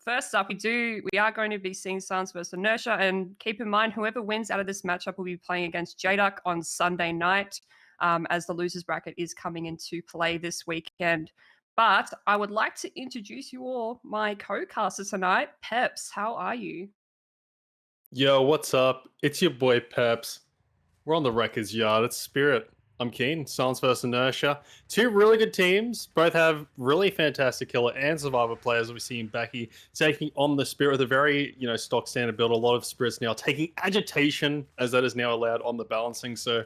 first up, we are going to be seeing Suns versus Inertia, and keep in mind, whoever wins out of this matchup will be playing against JDuck on Sunday night, as the losers bracket is coming into play this weekend. But I would like to introduce you all, my co-caster tonight, Pepz. How are you? Yo, what's up? It's your boy Pepz. We're on the records yard. It's Spirit. I'm keen. Silence versus Inertia. Two really good teams. Both have really fantastic killer and survivor players. We've seen Becky taking on the Spirit with a very, stock standard build. A lot of Spirits now taking agitation, as that is now allowed on the balancing. So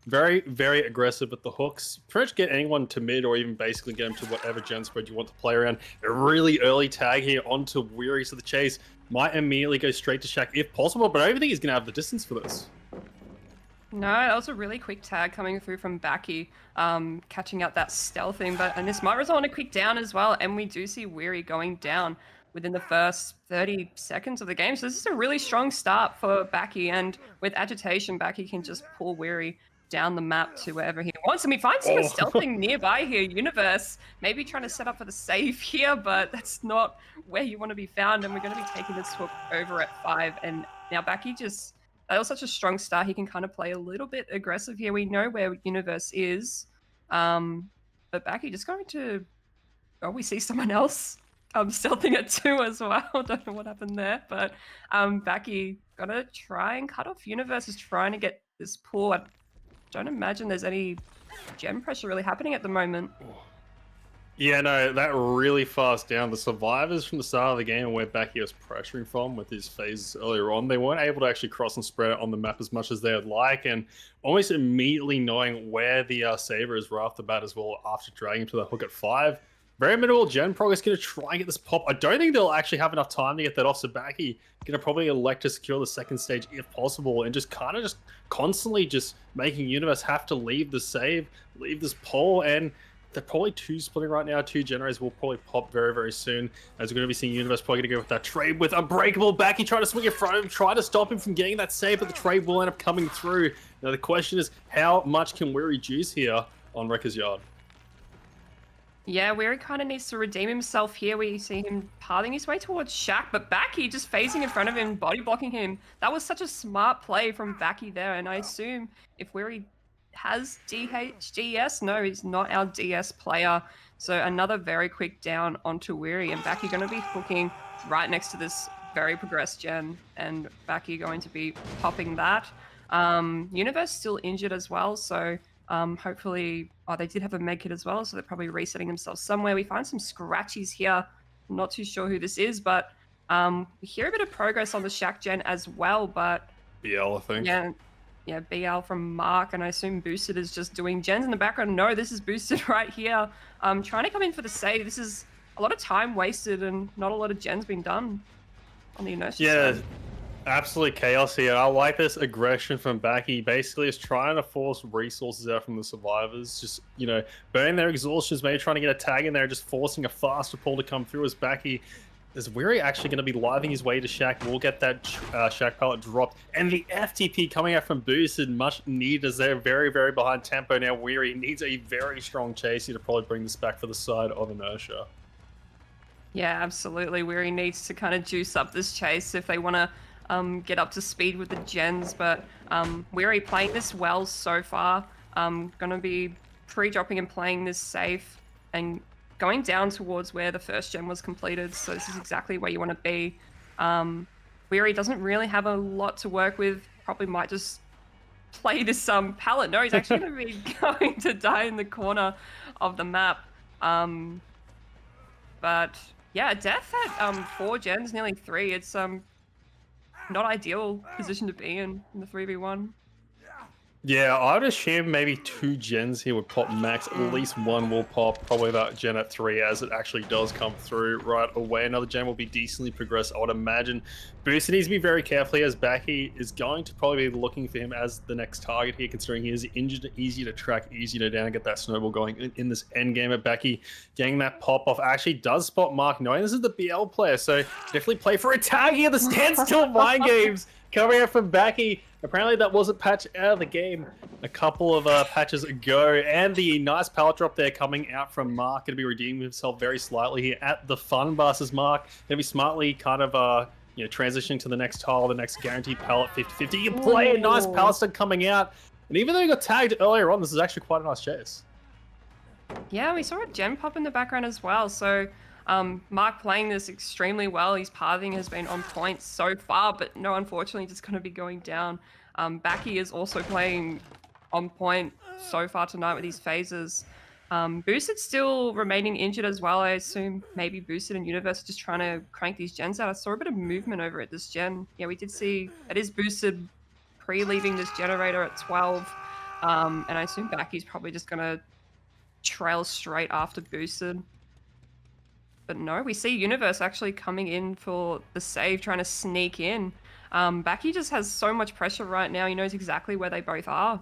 very, very aggressive with the hooks. Pretty much get anyone to mid or even basically get them to whatever gen spread you want to play around. A really early tag here onto Weary. So the chase might immediately go straight to Shaq if possible, but I don't think he's going to have the distance for this. No, that was a really quick tag coming through from Baki, catching out that stealthing, and this might result in a quick down as well, and we do see Weary going down within the first 30 seconds of the game. So this is a really strong start for Baki, and with agitation, Baki can just pull Weary down the map to wherever he wants. And we find some stealthing nearby here. Universe maybe trying to set up for the save here, but that's not where you want to be found. And we're going to be taking this hook over at 5. And now Baki that was such a strong start. He can kind of play a little bit aggressive here. We know where Universe is. But Baki just going to... Oh, we see someone else stealthing at 2 as well. Don't know what happened there. But Baki got to try and cut off Universe. Is trying to get this pull. I don't imagine there's any gem pressure really happening at the moment. Yeah, no, that really fast down. The survivors from the start of the game where Baki was pressuring from with his phases earlier on, they weren't able to actually cross and spread on the map as much as they would like, and almost immediately knowing where the Saber is right off the bat as well after dragging him to the hook at 5. Very minimal gen progress, going to try and get this pop. I don't think they'll actually have enough time to get that off, so Baki going to probably elect to secure the second stage if possible, and just kind of just constantly just making Universe have to leave the save, leave this pole, and they're probably 2 splitting right now. 2 generators will probably pop very, very soon, as we're going to be seeing Universe probably going to go with that trade with Unbreakable. Baki trying to swing in front of him, try to stop him from getting that save, but the trade will end up coming through. Now the question is, how much can we reduce here on Wrecker's Yard? Yeah, Weary kind of needs to redeem himself here. We see him pathing his way towards Shaq, but Baki just phasing in front of him, body blocking him. That was such a smart play from Baki there, and I assume if Weary has DS, no, he's not our DS player. So another very quick down onto Weary, and Baki going to be hooking right next to this very progressed gen, and Baki going to be popping that. Universe still injured as well, so hopefully, they did have a med kit as well, so they're probably resetting themselves somewhere. We find some scratchies here. I'm not too sure who this is, but we hear a bit of progress on the Shaq gen as well, but... BL, I think. Yeah, BL from Mark, and I assume Boosted is just doing gens in the background. No, this is Boosted right here. Trying to come in for the save. This is a lot of time wasted and not a lot of gens being done on the Inertia side. Absolute chaos here. I like this aggression from Baki. Basically, is trying to force resources out from the survivors. Just, burning their exhaustions, maybe trying to get a tag in there, just forcing a faster pull to come through as Baki. Is Weary actually going to be living his way to Shaq? We'll get that Shaq pallet dropped. And the FTP coming out from Boosted, much needed as they're very, very behind tempo. Now Weary needs a very strong chase here to probably bring this back for the side of Inertia. Yeah, absolutely. Weary needs to kind of juice up this chase if they want to get up to speed with the gens. But Weary playing this well so far. Going to be pre-dropping and playing this safe and going down towards where the first gen was completed, so this is exactly where you want to be. Weary doesn't really have a lot to work with, probably might just play this pallet. No, he's actually going to be going to die in the corner of the map. But yeah, death at 4 gens, nearly 3. It's not ideal position to be in the 3v1. Yeah, I would assume maybe 2 gens here would pop max. At least 1 will pop, probably that gen at 3 as it actually does come through right away. Another gen will be decently progressed, I would imagine. Booster needs to be very careful here as Baki is going to probably be looking for him as the next target here, considering he is injured, easy to track, easy to down, get that snowball going in this end game of Baki. Getting that pop off actually does spot Mark, knowing this is the BL player, so definitely play for a tag here. The standstill mind games coming out from Baki. Apparently that wasn't patched out of the game a couple of patches ago, and the nice power drop there coming out from Mark, going to be redeeming himself very slightly here at the Fun Busters. Mark going to be smartly kind of transitioning to the next tile, the next guaranteed pallet 50-50. You can play a nice power stun coming out, and even though he got tagged earlier on, this is actually quite a nice chase. Yeah, we saw a gem pop in the background as well. So Mark playing this extremely well. His pathing has been on point so far, but no, unfortunately, just going to be going down. Baki is also playing on point so far tonight with these phases. Boosted still remaining injured as well. I assume maybe Boosted and Universe are just trying to crank these gens out. I saw a bit of movement over at this gen. Yeah, we did see it is Boosted pre-leaving this generator at 12. And I assume Baki's probably just going to trail straight after Boosted. But no, we see Universe actually coming in for the save, trying to sneak in. Baki just has so much pressure right now. He knows exactly where they both are.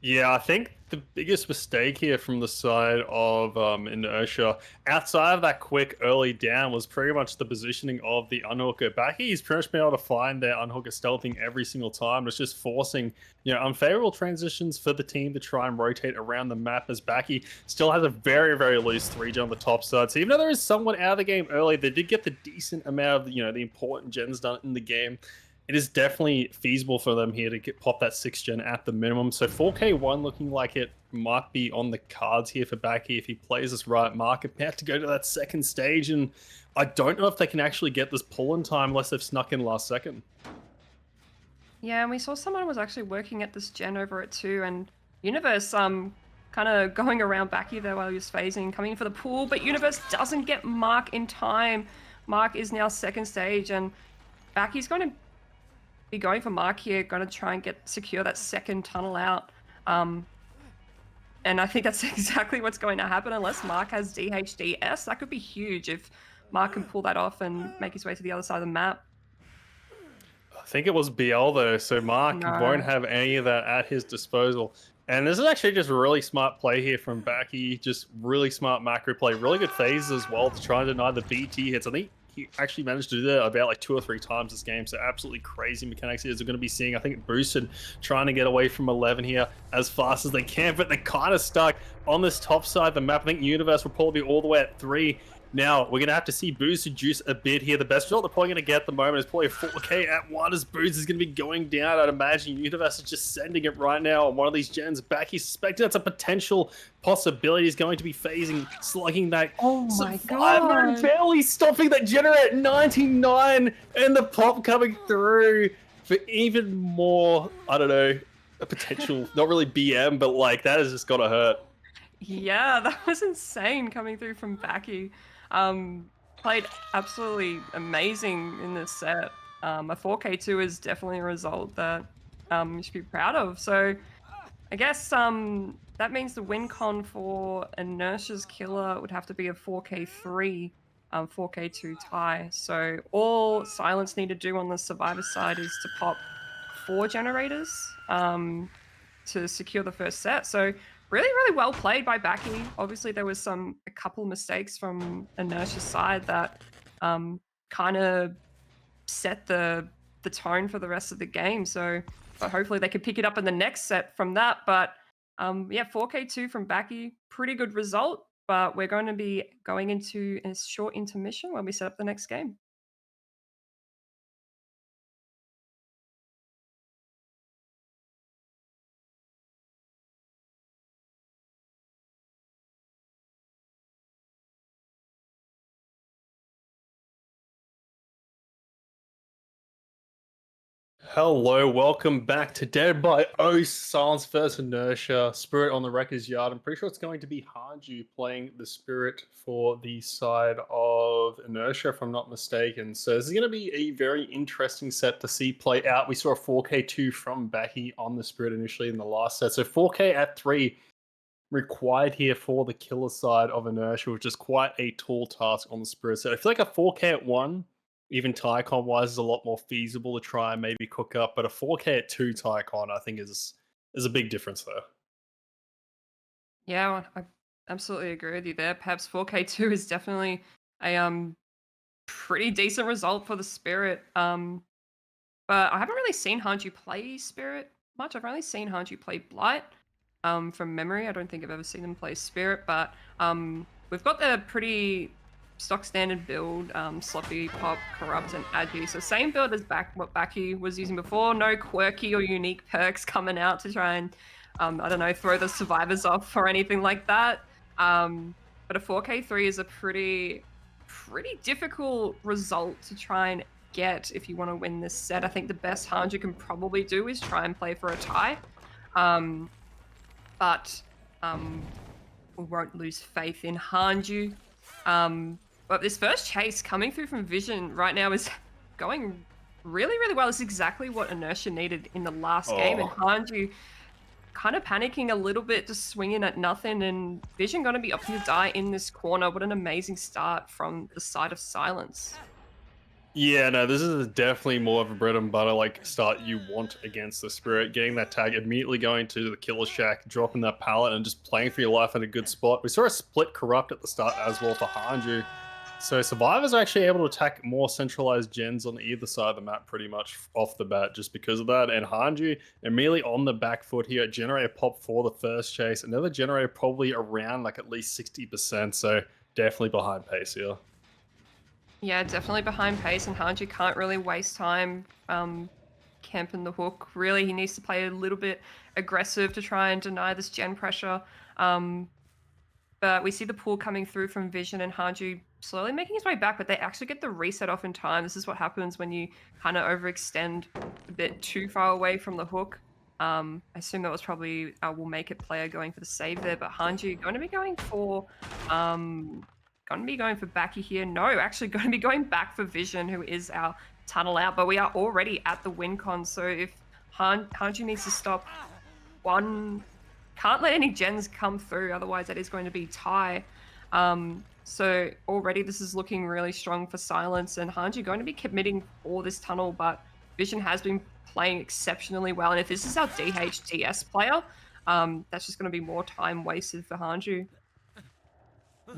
Yeah, I think the biggest mistake here from the side of Inertia, outside of that quick early down, was pretty much the positioning of the unhooker. He's pretty much been able to find their unhooker stealthing every single time. It's just forcing, unfavorable transitions for the team to try and rotate around the map, as Baki still has a very, very loose 3G on the top side. So even though there is someone out of the game early, they did get the decent amount of, the important gens done in the game. It is definitely feasible for them here to pop that 6th gen at the minimum. So 4K1 looking like it might be on the cards here for Baki if he plays this right. Mark about to go to that 2nd stage, and I don't know if they can actually get this pull in time unless they've snuck in last second. Yeah, and we saw someone was actually working at this gen over it too, and Universe kind of going around Baki there while he was phasing, coming in for the pull, but Universe doesn't get Mark in time. Mark is now 2nd stage, and Baki's going to be going for Mark here, going to try and secure that 2nd tunnel out. And I think that's exactly what's going to happen unless Mark has DHDS. That could be huge if Mark can pull that off and make his way to the other side of the map. I think it was BL though, so Mark won't have any of that at his disposal. And this is actually just a really smart play here from Baki, just really smart macro play, really good phases as well to try and deny the BT hits. I think he actually managed to do that about like 2 or 3 times this game, so absolutely crazy mechanics here as we're going to be seeing. I think Boosted trying to get away from 11 here as fast as they can, but they're kind of stuck on this top side of the map. I think Universe will probably be all the way at 3. Now, we're going to have to see Boosted juice a bit here. The best result they're probably going to get at the moment is probably a 4K at 1 as Boosted is going to be going down. I'd imagine Universe is just sending it right now on one of these gens back. He's suspecting that's a potential possibility. He's going to be phasing, slugging that. Oh my god. Barely stopping that generator at 99 and the pop coming through for even more, I don't know, a potential, not really BM, but like that has just got to hurt. Yeah, that was insane coming through from Baki. Played absolutely amazing in this set. A 4K2 is definitely a result that you should be proud of. So I guess that means the win con for Inertia's killer would have to be a 4K3, 4K2 tie. So all Silence need to do on the Survivor side is to pop 4 generators to secure the first set. So really, really well played by Baki. Obviously, there was a couple mistakes from Inertia's side that kind of set the tone for the rest of the game. So hopefully they could pick it up in the next set from that. But yeah, 4K2 from Baki, pretty good result. But we're going to be going into a short intermission when we set up the next game. Hello, welcome back to DeadByOCE, Silence vs Inertia, Spirit on the Wrecker's Yard. I'm pretty sure it's going to be Hanju playing the Spirit for the side of Inertia, if I'm not mistaken. So this is going to be a very interesting set to see play out. We saw a 4K2 from Baki on the Spirit initially in the last set. So 4K at 3 required here for the killer side of Inertia, which is quite a tall task on the Spirit set. I feel like a 4K at 1, even Tycon wise, is a lot more feasible to try and maybe cook up, but a 4K at 2 Tycon I think is a big difference there. Yeah, I absolutely agree with you there. Perhaps 4K2 is definitely a pretty decent result for the Spirit. But I haven't really seen Hanju play Spirit much. I've only seen Hanju play Blight. From memory, I don't think I've ever seen them play Spirit, but we've got the pretty stock standard build, Sloppy, Pop, Corrupt, and Agi. So same build as what Baki was using before. No quirky or unique perks coming out to try and, I don't know, throw the survivors off or anything like that. But a 4K3 is a pretty difficult result to try and get if you want to win this set. I think the best Hanju can probably do is try and play for a tie. But we won't lose faith in Hanju. But this first chase coming through from Vision right now is going really well. It's exactly what Inertia needed in the last game, and Hanju kind of panicking a little bit, just swinging at nothing, and Vision going to be opting to die in this corner. What an amazing start from the side of Silence. Yeah, no, this is definitely more of a bread and butter like start you want against the Spirit. Getting that tag, immediately going to the Killer Shack, dropping that pallet, and just playing for your life in a good spot. We saw a split Corrupt at the start as well for Hanju. So Survivors are actually able to attack more centralized gens on either side of the map pretty much off the bat just because of that. And Hanju immediately on the back foot here, generator pop for the first chase. Another generator probably around like at least 60%. So definitely behind pace here. Yeah, definitely behind pace, and Hanju can't really waste time camping the hook. Really, he needs to play a little bit aggressive to try and deny this gen pressure. But we see the pull coming through from Vision, and Hanju slowly making his way back, but they actually get the reset off in time. This is what happens when you kind of overextend a bit too far away from the hook. I assume that was probably our Will Make It player going for the save there, but Hanju going to be going for... going to be going for Baki here. No, actually going to be going back for Vision, who is our tunnel out. But we are already at the win con, so if Hanju needs to stop one... Can't let any gens come through, otherwise that is going to be tie. So already this is looking really strong for Silence, and Hanju going to be committing for this tunnel, but Vision has been playing exceptionally well. And if this is our DHDS player, that's just going to be more time wasted for Hanju.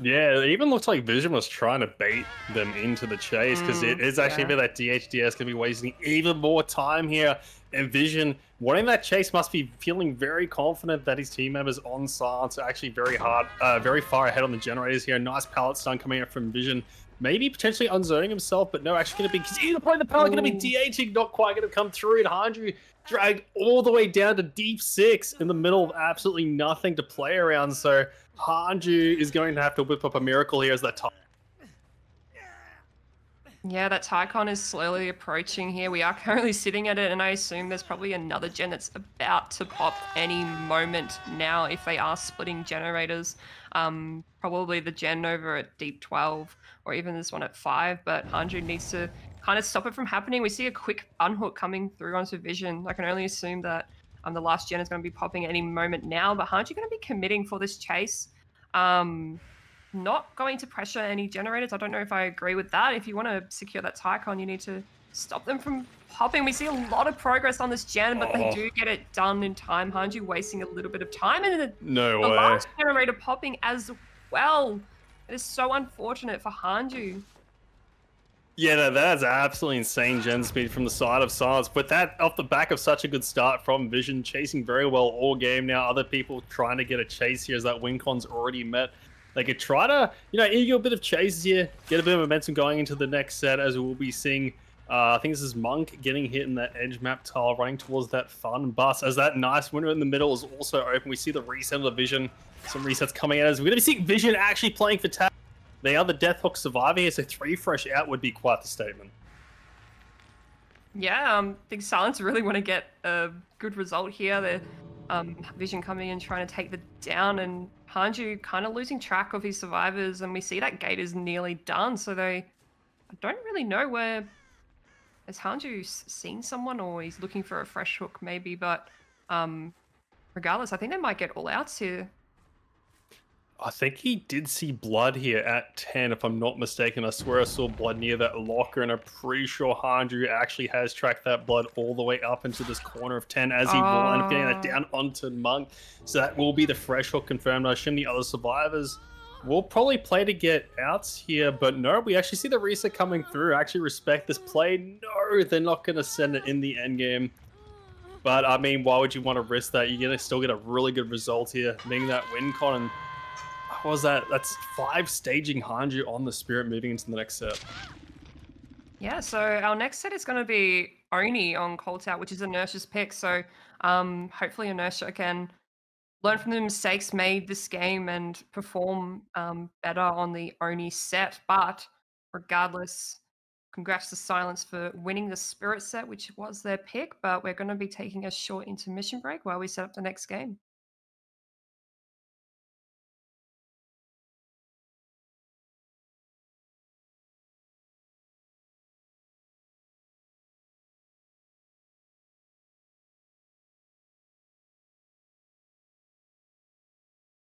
Yeah, it even looks like Vision was trying to bait them into the chase because it is actually a bit that DHDS going to be wasting even more time here. And Vision, wanting that chase, must be feeling very confident that his team members on Silence are actually very far ahead on the generators here. Nice pallet stun coming out from Vision. Maybe potentially unzoning himself, but no, actually going to be, because either point the pallet going to be DHing, not quite going to come through. And Hanju dragged all the way down to deep 6 in the middle of absolutely nothing to play around. So Hanju is going to have to whip up a miracle here as that time. Yeah, that Tycon is slowly approaching here. We are currently sitting at it, and I assume there's probably another gen that's about to pop any moment now if they are splitting generators. Probably the gen over at deep 12 or even this one at 5, but Hanju needs to kind of stop it from happening. We see a quick unhook coming through onto Vision. I can only assume that the last gen is going to be popping any moment now, but Hanju going to be committing for this chase. Not going to pressure any generators. I don't know if I agree with that. If you want to secure that Tycon, you need to stop them from popping. We see a lot of progress on this gen, but they do get it done in time. Hanju wasting a little bit of time, and the last generator popping as well. It is so unfortunate for Hanju. Yeah, no, that's absolutely insane gen speed from the side of Silence. But that off the back of such a good start from Vision, chasing very well all game now. Other people trying to get a chase here as that win con's already met. They could try to, ego a bit of chases here, get a bit of momentum going into the next set, as we'll be seeing. I think this is Monk getting hit in that edge map tile, running towards that fun bus, as that nice window in the middle is also open. We see the reset of the Vision, some resets coming out, as we're going to be seeing Vision actually playing for tag. They are the Death Hook survivor here, so 3 fresh out would be quite the statement. Yeah, I think Silence really want to get a good result here. They're Vision coming in trying to take the down, and Hanju kind of losing track of his survivors, and we see that gate is nearly done, so I don't really know where... Has Hanju seen someone, or he's looking for a fresh hook maybe, but regardless, I think they might get all outs here. I think he did see blood here at 10, if I'm not mistaken. I swear I saw blood near that locker, and I'm pretty sure Hanju actually has tracked that blood all the way up into this corner of 10 as he will end up getting that down onto Monk. So that will be the fresh hook confirmed. I assume the other survivors will probably play to get outs here, but no, we actually see the reset coming through. I actually respect this play. No through. They're not going to send it in the end game. But I mean, why would you want to risk that? You're going to still get a really good result here, being that win con. And what was that? That's 5 staging Hanju on the Spirit moving into the next set. Yeah, so our next set is going to be Oni on Cold Tower, which is Inertia's pick. So hopefully Inertia can learn from the mistakes made this game and perform better on the Oni set. But regardless, congrats to Silence for winning the Spirit set, which was their pick. But we're going to be taking a short intermission break while we set up the next game.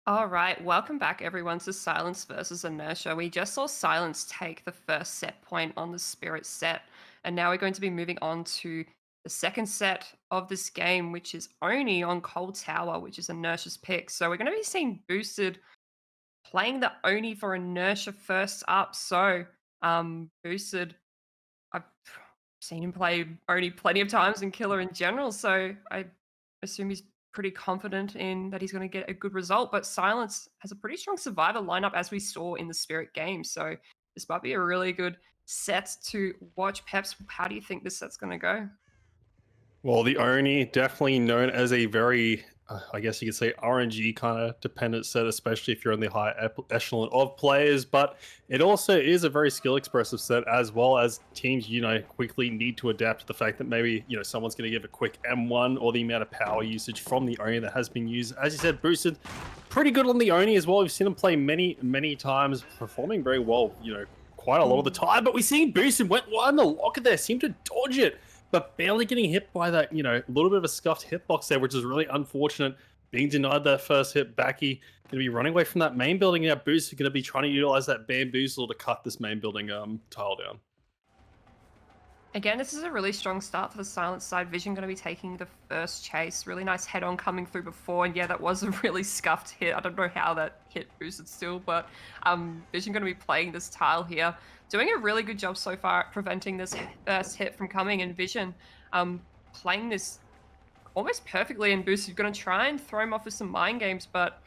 All right, welcome back everyone to Silence versus Inertia. We just saw Silence take the first set point on the Spirit set, and now we're going to be moving on to the second set of this game, which is Oni on Cold Tower, which is Inertia's pick. So we're going to be seeing Boosted playing the Oni for Inertia first up. So Boosted, I've seen him play Oni plenty of times and Killer in general, so I assume he's pretty confident in that he's going to get a good result. But Silence has a pretty strong survivor lineup, as we saw in the Spirit game. So this might be a really good set to watch. Pepz, how do you think this set's going to go? Well, the Oni, definitely known as a very, I guess you could say, RNG kind of dependent set, especially if you're in the high echelon of players. But it also is a very skill expressive set, as well as teams, quickly need to adapt to the fact that maybe, someone's going to give a quick M1 or the amount of power usage from the Oni that has been used. As you said, Boosted, pretty good on the Oni as well. We've seen him play many, many times, performing very well, quite a lot of the time. But we've seen Boosted went on the locker there, seemed to dodge it, but barely getting hit by that, little bit of a scuffed hitbox there, which is really unfortunate. Being denied that first hit, Backy going to be running away from that main building. Now Boost is going to be trying to utilize that bamboozle to cut this main building tile down. Again, this is a really strong start for the Silence side. Vision going to be taking the first chase. Really nice head-on coming through before. And yeah, that was a really scuffed hit. I don't know how that hit Boosted still, but Vision going to be playing this tile here. Doing a really good job so far at preventing this first hit from coming. And Vision playing this almost perfectly. And Boosted going to try and throw him off with some mind games. But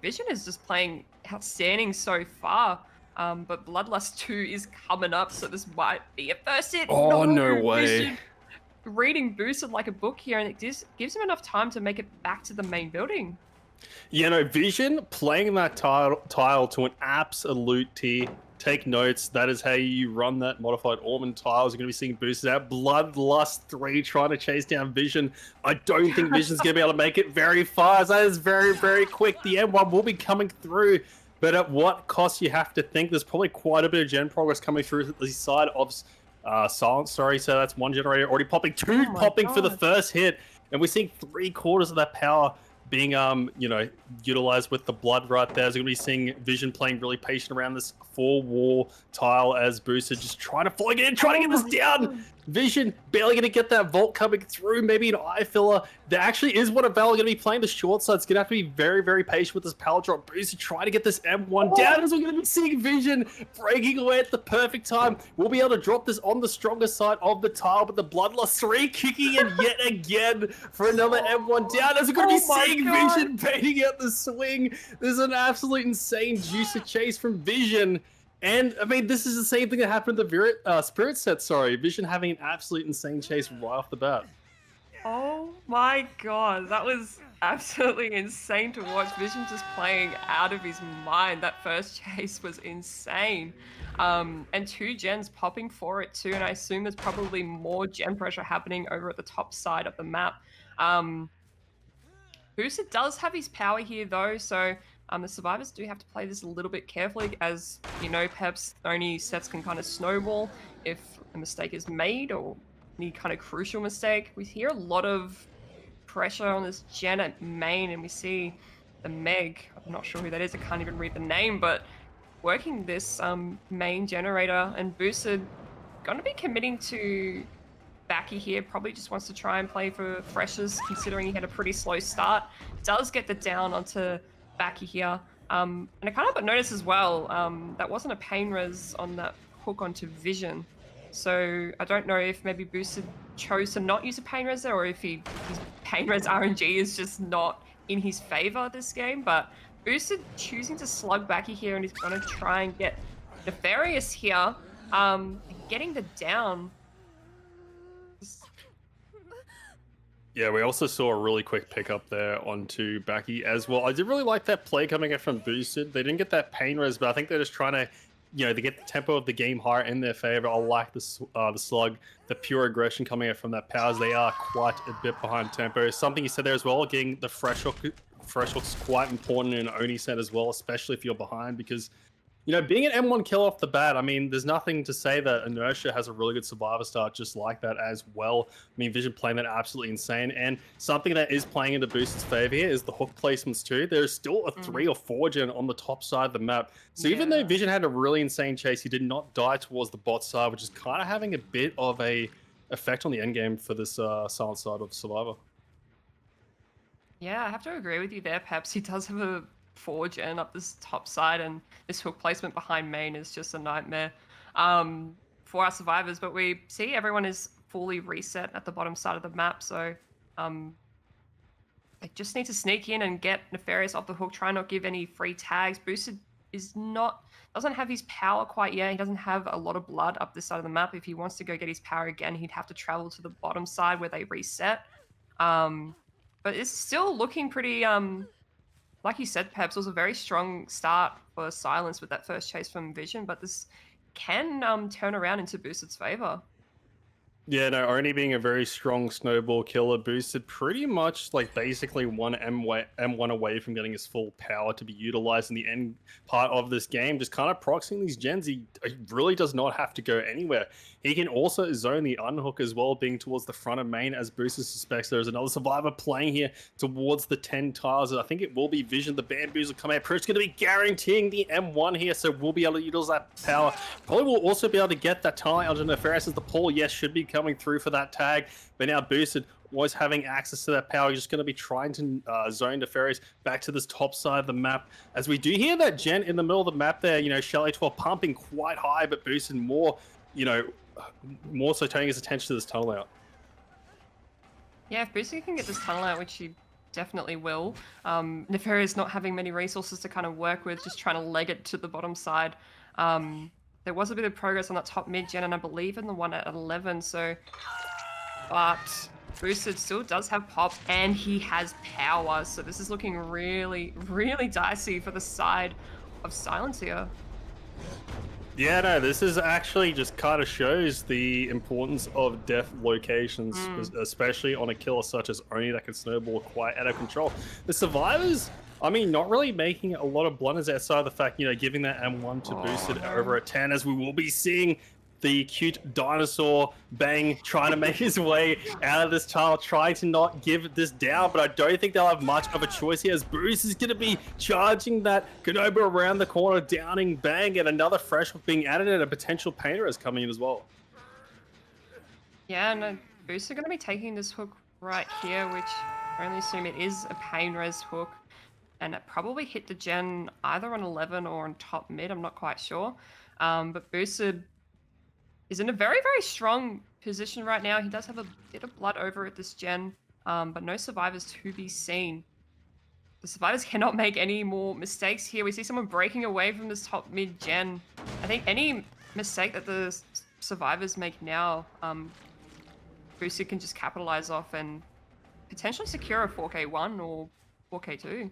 Vision is just playing outstanding so far. But Bloodlust 2 is coming up, so this might be a first hit. Oh, no way. Vision reading Boosted like a book here, and it just gives him enough time to make it back to the main building. Vision playing that tile to an absolute T. Take notes. That is how you run that modified Orman tiles. You're going to be seeing Boosted out. Bloodlust 3 trying to chase down Vision. I don't think Vision's going to be able to make it very far. That is very, very quick. The M1 will be coming through. But at what cost, you have to think? There's probably quite a bit of gen progress coming through the side of Silence. Sorry, so that's one generator already popping, two popping for the first hit. And we're seeing 3/4 of that power being, utilized with the blood right there. So we're going to be seeing Vision playing really patient around this 4-wall tile as Boosted just trying to flag it in, trying to get this down. Vision barely going to get that vault coming through, maybe an eye filler. There actually is one of Val going to be playing the short side. It's going to have to be very, very patient with this pallet drop. Boosted trying to get this M1 down as we're going to be seeing Vision breaking away at the perfect time. We'll be able to drop this on the stronger side of the tile, but the Bloodlust 3 kicking in yet again for another M1 down as we're going to be seeing Vision baiting out the swing. This is an absolute insane juicer chase from Vision. And, I mean, this is the same thing that happened in the Spirit set, Vision having an absolute insane chase right off the bat. Oh my god, that was absolutely insane to watch. Vision just playing out of his mind. That first chase was insane. And 2 gens popping for it too, and I assume there's probably more gen pressure happening over at the top side of the map. Boosted does have his power here though, so the survivors do have to play this a little bit carefully, as Pep's only sets can kind of snowball if a mistake is made or any kind of crucial mistake. We hear a lot of pressure on this gen at main, and we see the Meg, I'm not sure who that is, I can't even read the name, but working this main generator, and Boosted gonna be committing to Backy here, probably just wants to try and play for freshers, considering he had a pretty slow start. Does get the down onto Backy here. And I kind of got noticed as well, that wasn't a pain res on that hook onto Vision. So I don't know if maybe Boosted chose to not use a pain res there, or if his pain res RNG is just not in his favor this game. But Boosted choosing to slug Backy here, and he's gonna try and get Nefarious here, getting the down. Yeah, we also saw a really quick pickup there onto Backy as well. I did really like that play coming in from Boosted. They didn't get that pain res, but I think they're just trying to, to get the tempo of the game higher in their favor. I like the slug, the pure aggression coming out from that powers. They are quite a bit behind tempo. Something you said there as well, getting the fresh hook's quite important in an Oni set as well, especially if you're behind, because being an M1 kill off the bat, I mean, there's nothing to say that Inertia has a really good survivor start just like that as well. I mean, Vision playing that absolutely insane. And something that is playing into Boosted's favor here is the hook placements too. There's still a 3 or 4 gen on the top side of the map. So even though Vision had a really insane chase, he did not die towards the bot side, which is kind of having a bit of a effect on the end game for this silent side of survivor. Yeah, I have to agree with you there, Pepz. He does have a 4 gen up this top side, and this hook placement behind main is just a nightmare for our survivors. But we see everyone is fully reset at the bottom side of the map, so they just need to sneak in and get Nefarious off the hook, try not give any free tags. Boosted doesn't have his power quite yet. He doesn't have a lot of blood up this side of the map. If he wants to go get his power again, he'd have to travel to the bottom side where they reset. But it's still looking pretty like you said, Pepz, was a very strong start for Silence with that first chase from Vision, but this can turn around into Boosted's favor. Yeah, no, Oni being a very strong snowball killer, Boosted pretty much like basically one M1 away from getting his full power to be utilized in the end part of this game. Just kind of proxying these gens, he really does not have to go anywhere. He can also zone the unhook as well, being towards the front of main, as Boosted suspects there's another survivor playing here towards the 10 tiles. I think it will be Vision. The bamboos will come out. Pretty going to be guaranteeing the M1 here, so we'll be able to utilize that power. Probably will also be able to get that tile onto Nefarious, as the pull, yes, should be coming through for that tag. But now Boosted was having access to that power. He's just going to be trying to zone Nefarious back to this top side of the map. As we do hear that gen in the middle of the map there, Shelly 12 pumping quite high, but Boosted more so turning his attention to this tunnel out. Yeah, if Boosted can get this tunnel out, which he definitely will, Nefarious not having many resources to kind of work with, just trying to leg it to the bottom side. There was a bit of progress on that top mid gen, and I believe in the one at 11, but Boosted still does have pop, and he has power, so this is looking really, really dicey for the side of Silence here. Yeah, no, this is actually just kind of shows the importance of death locations, especially on a killer such as Oni that can snowball quite out of control. The survivors, I mean, not really making a lot of blunders outside of the fact, giving that M1 to Boosted over at 10, as we will be seeing the cute dinosaur Bang trying to make his way out of this tile, trying to not give this down, but I don't think they'll have much of a choice here, as Bruce is going to be charging that Kenoba around the corner, downing Bang, and another fresh hook being added, and a potential painter is coming in as well. Yeah, and Boost are going to be taking this hook right here, which I only assume it is a pain res hook, and it probably hit the gen either on 11 or on top mid, I'm not quite sure. But Boosted is in a very, very strong position right now. He does have a bit of blood over at this gen, but no survivors to be seen. The survivors cannot make any more mistakes here. We see someone breaking away from this top mid gen. I think any mistake that the survivors make now, Boosted can just capitalize off and potentially secure a 4K1 or 4K2.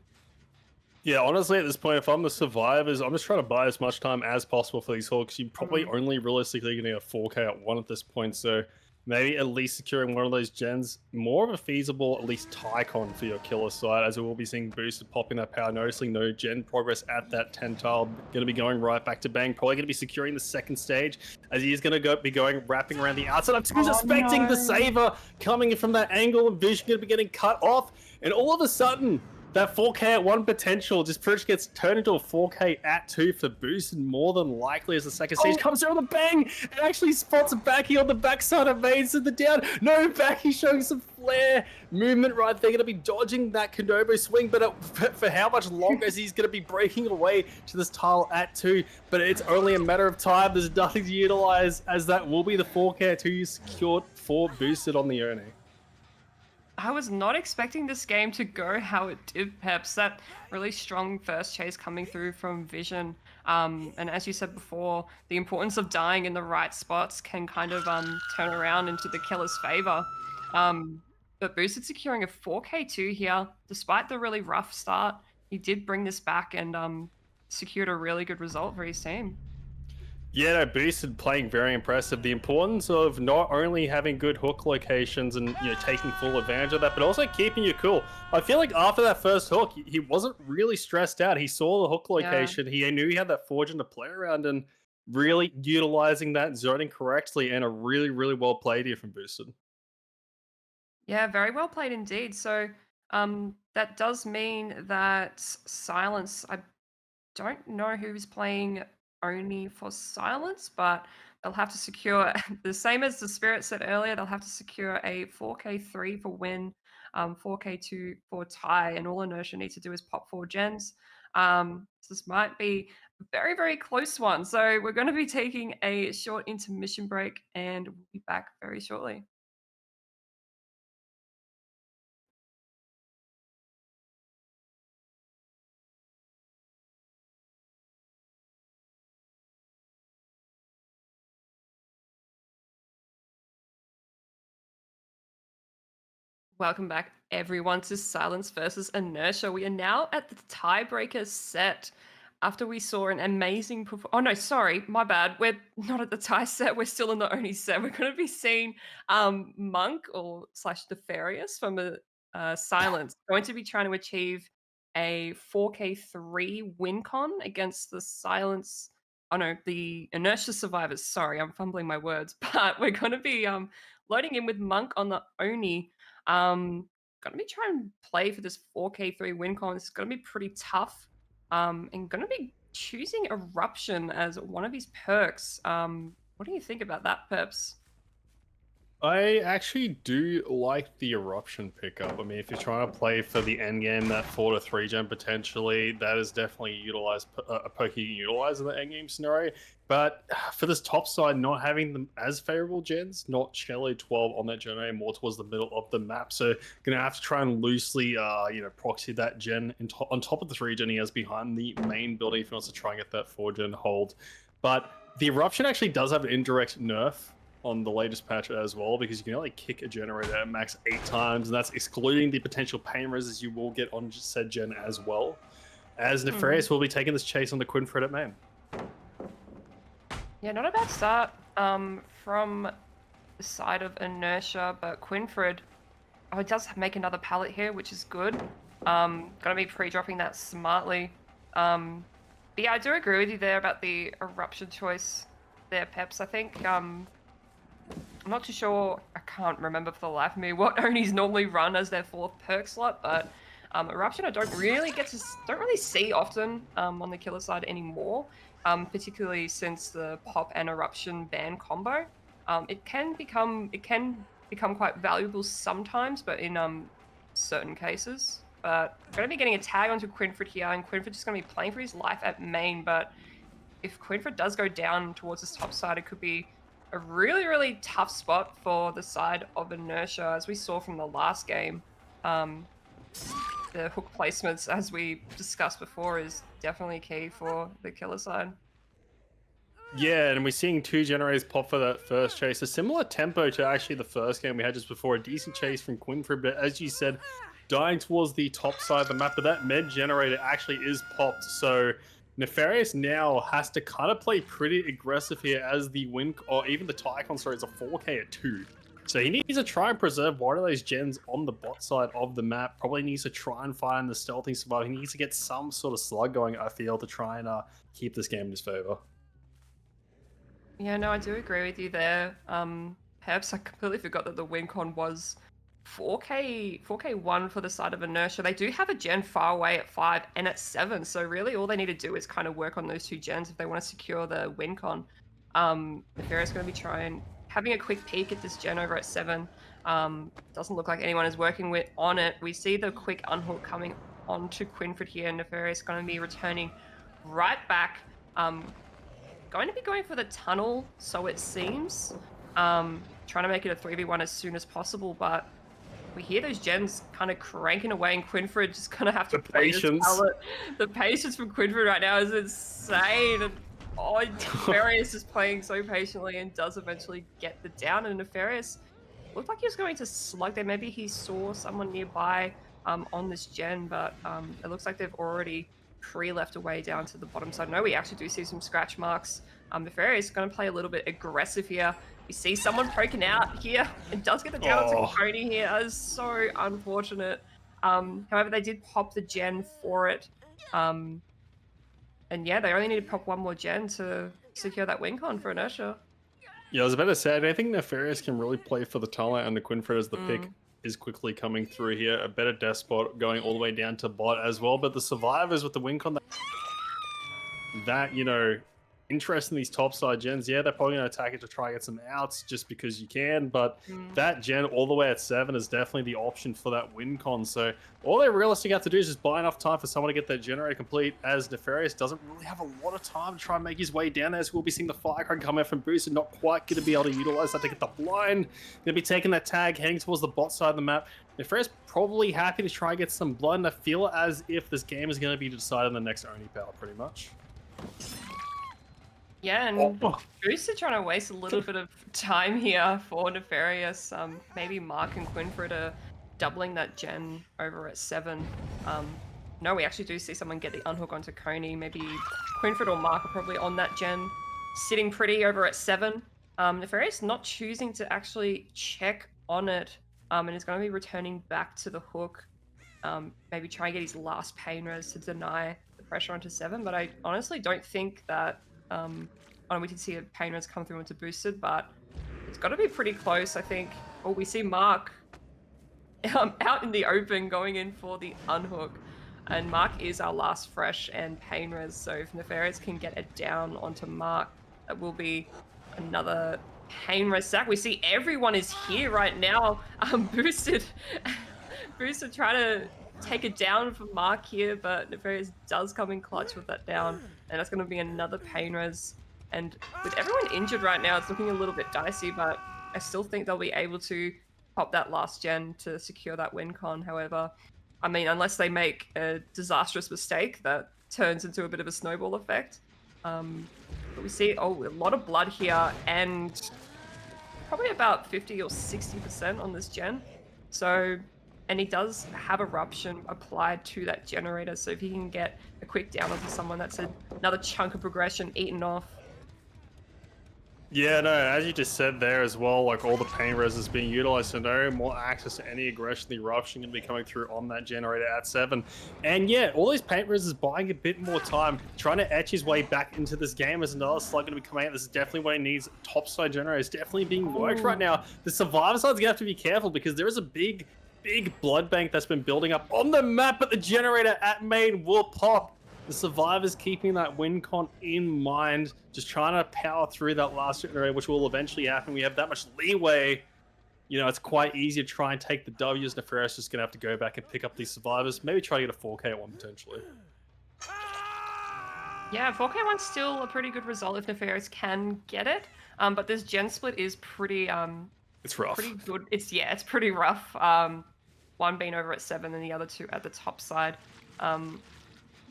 Yeah, honestly, at this point, if I'm the survivors, I'm just trying to buy as much time as possible for these hooks. You're probably only realistically going to get a 4K at 1 at this point, so maybe at least securing one of those gens, more of a feasible, at least Tycon for your killer side, as we will be seeing Boosted popping that power, noticing no gen progress at that 10 tile. Going to be going right back to Bang, probably going to be securing the second stage, as he is going to be wrapping around the outside. I'm suspecting the saver coming in from that angle, and Vision going to be getting cut off, and all of a sudden, that 4K at 1 potential just pretty much gets turned into a 4K at 2 for Boost, and more than likely as the second stage comes through with a bang, it actually spots Baki on the backside of Mains to the down. No, Baki showing some flair movement right there, going to be dodging that Konobo swing, but for how much longer is he's going to be breaking away to this tile at 2, but it's only a matter of time. There's nothing to utilize, as that will be the 4K at 2 secured for Boosted on the Oni. I was not expecting this game to go how it did, Peps. That really strong first chase coming through from Vision. And as you said before, the importance of dying in the right spots can kind of turn around into the killer's favor. But Boosted securing a 4K2 here, despite the really rough start, he did bring this back and secured a really good result for his team. Yeah, no, Boosted playing very impressive. The importance of not only having good hook locations and taking full advantage of that, but also keeping you cool. I feel like after that first hook, he wasn't really stressed out. He saw the hook location. Yeah. He knew he had that fortune to play around and really utilizing that, zoning correctly, and a really, really well played here from Boosted. Yeah, very well played indeed. So that does mean that Silence, I don't know who's playing Oni for Silence, but they'll have to secure the same as the Spirit said earlier. They'll have to secure a 4K3 for win, 4K2 for tie, and all Inertia needs to do is pop 4 gens. So this might be a very, very close one. So we're going to be taking a short intermission break, and we'll be back very shortly. Welcome back, everyone, to Silence versus Inertia. We are now at the tiebreaker set after we saw an amazing performance. Oh, no, sorry, my bad. We're not at the tie set. We're still in the Oni set. We're going to be seeing Monk or / Nefarious from Silence going to be trying to achieve a 4K3 win con against the Silence. Oh, no, the Inertia survivors. Sorry, I'm fumbling my words. But we're going to be loading in with Monk on the Oni. Gonna be trying to play for this 4K3 win con. It's gonna be pretty tough. And gonna be choosing Eruption as one of his perks. What do you think about that, Pepz? I actually do like the Eruption pickup. I mean, if you're trying to play for the end game, that 4 to 3 gen potentially, that is definitely a perk you can utilize in the end game scenario. But for this top side, not having them as favorable gens, not Cello 12 on that generator, more towards the middle of the map. So gonna have to try and loosely, proxy that gen on top of the 3 gen he has behind the main building if he wants to try and get that 4 gen hold. But the Eruption actually does have an indirect nerf on the latest patch as well, because you can only kick a generator at max 8 times, and that's excluding the potential pain reses you will get on said gen as well. As Nefarious will be taking this chase on the Quinfred at main. Yeah, not a bad start from the side of Inertia, but Quinfred, oh, it does make another pallet here, which is good. Gonna be pre-dropping that smartly. But yeah, I do agree with you there about the Eruption choice there, Peps. I think I'm not too sure, I can't remember for the life of me what Onis normally run as their 4th perk slot, but Eruption I don't really see often on the killer side anymore, particularly since the Pop and Eruption ban combo. It can become quite valuable sometimes, but in certain cases. But I'm going to be getting a tag onto Quinfred here, and Quinfred just going to be playing for his life at main, but if Quinfred does go down towards this top side, it could be a really, really tough spot for the side of Inertia, as we saw from the last game. The hook placements, as we discussed before, is definitely key for the killer side. Yeah, and we're seeing 2 generators pop for that first chase. A similar tempo to actually the first game we had just before. A decent chase from Quinfred, but as you said, dying towards the top side of the map, but that med generator actually is popped, so Nefarious now has to kind of play pretty aggressive here, as the win, or even the Tycon story is a 4K at 2. So he needs to try and preserve one of those gens on the bot side of the map. Probably needs to try and find the stealthing survival. He needs to get some sort of slug going, I feel, to try and keep this game in his favor. Yeah, no, I do agree with you there. Perhaps I completely forgot that the win con was 4K1 for the side of Inertia. They do have a gen far away at 5 and at 7, so really all they need to do is kind of work on those two gens if they want to secure the win con. Nefarious going to be having a quick peek at this gen over at 7. Doesn't look like anyone is working on it. We see the quick unhook coming onto Quinford here, and Nefarious going to be returning right back. Going to be going for the tunnel, so it seems. Trying to make it a 3v1 as soon as possible, but we hear those gens kind of cranking away, and Quinford just gonna have to play this pallet. The patience from Quinford right now is insane. And Nefarious is playing so patiently and does eventually get the down. And Nefarious looked like he was going to slug there. Maybe he saw someone nearby on this gen, but it looks like they've already pre-left away down to the bottom side. No, we actually do see some scratch marks. Nefarious is going to play a little bit aggressive here. You see someone poking out here and does get the down to Coney here. That is so unfortunate. However, they did pop the gen for it. And yeah, they only need to pop one more gen to secure that win con for Inertia. Yeah, I was about to say, I think Nefarious can really play for the talent under Quinford as the pick is quickly coming through here. A better death spot going all the way down to bot as well. But the survivors with the win con, that, you know, interest in these topside gens, yeah, they're probably going to attack it to try and get some outs just because you can, but that gen all the way at 7 is definitely the option for that win con. So all they realistically have to do is just buy enough time for someone to get that generator complete, as Nefarious doesn't really have a lot of time to try and make his way down there. So we'll be seeing the firecracker come out from Boost and not quite going to be able to utilize that to get the blind. Going to be taking that tag, heading towards the bot side of the map. Nefarious probably happy to try and get some blood, and I feel as if this game is going to be decided in the next Oni power, pretty much. Yeah, and Boost are trying to waste a little bit of time here for Nefarious. Maybe Mark and Quinford are doubling that gen over at 7. No, we actually do see someone get the unhook onto Coney. Maybe Quinford or Mark are probably on that gen, sitting pretty over at 7. Nefarious not choosing to actually check on it, and is going to be returning back to the hook. Maybe try and get his last pain res to deny the pressure onto 7, but I honestly don't think that we did see a pain res come through into boosted, but it's got to be pretty close, I think. Oh, we see Mark out in the open going in for the unhook, and Mark is our last fresh and pain res, so if Nefarious can get it down onto Mark, that will be another pain res sack. We see everyone is here right now. Boosted trying to take it down for Mark here, but Nefarious does come in clutch with that down, and that's going to be another pain res. And with everyone injured right now, it's looking a little bit dicey, but I still think they'll be able to pop that last gen to secure that win con. However, I mean, unless they make a disastrous mistake that turns into a bit of a snowball effect. But we see, a lot of blood here, and probably about 50 or 60% on this gen. So, and he does have Eruption applied to that generator, so if he can get a quick down onto someone, that's another chunk of progression eaten off. Yeah, no, as you just said there as well, like all the pain res is being utilized, so no more access to any aggression. The Eruption going to be coming through on that generator at 7. And yeah, all these paint res is buying a bit more time, trying to etch his way back into this game as another slug going to be coming out. This is definitely what he needs. Topside generator is definitely being worked right now. The survivor side's going to have to be careful because there is a big blood bank that's been building up on the map, but the generator at main will pop. The survivors keeping that win con in mind, just trying to power through that last generator, which will eventually happen. We have that much leeway. You know, it's quite easy to try and take the W's. Nefarious just going to have to go back and pick up these survivors. Maybe try to get a 4K one potentially. Yeah, 4K1's still a pretty good result if Nefarious can get it. But this gen split is pretty... it's rough. Pretty good. It's pretty rough. One being over at 7 and the other two at the top side.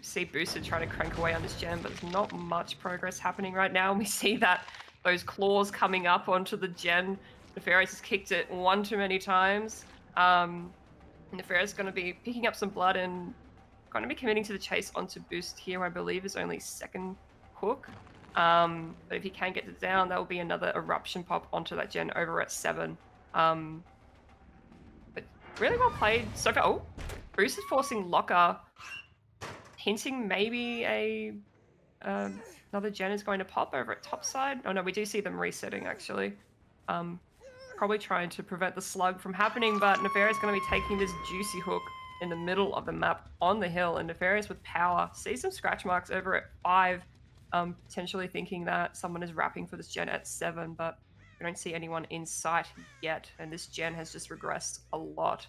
See Boosted trying to crank away on this gen, but there's not much progress happening right now. And we see that those claws coming up onto the gen. Nefarious has kicked it one too many times. Nefarious is going to be picking up some blood and going to be committing to the chase onto Boost here, I believe is only second hook. But if he can get it down, that will be another Eruption pop onto that gen over at 7. But really well played so far. Oh, Boost is forcing Locker, hinting maybe another gen is going to pop over at top side. Oh no, we do see them resetting actually. probably trying to prevent the slug from happening, but Nefarious going to be taking this juicy hook in the middle of the map on the hill, and Nefarious with power sees some scratch marks over at 5, potentially thinking that someone is wrapping for this gen at 7, but we don't see anyone in sight yet, and this gen has just regressed a lot.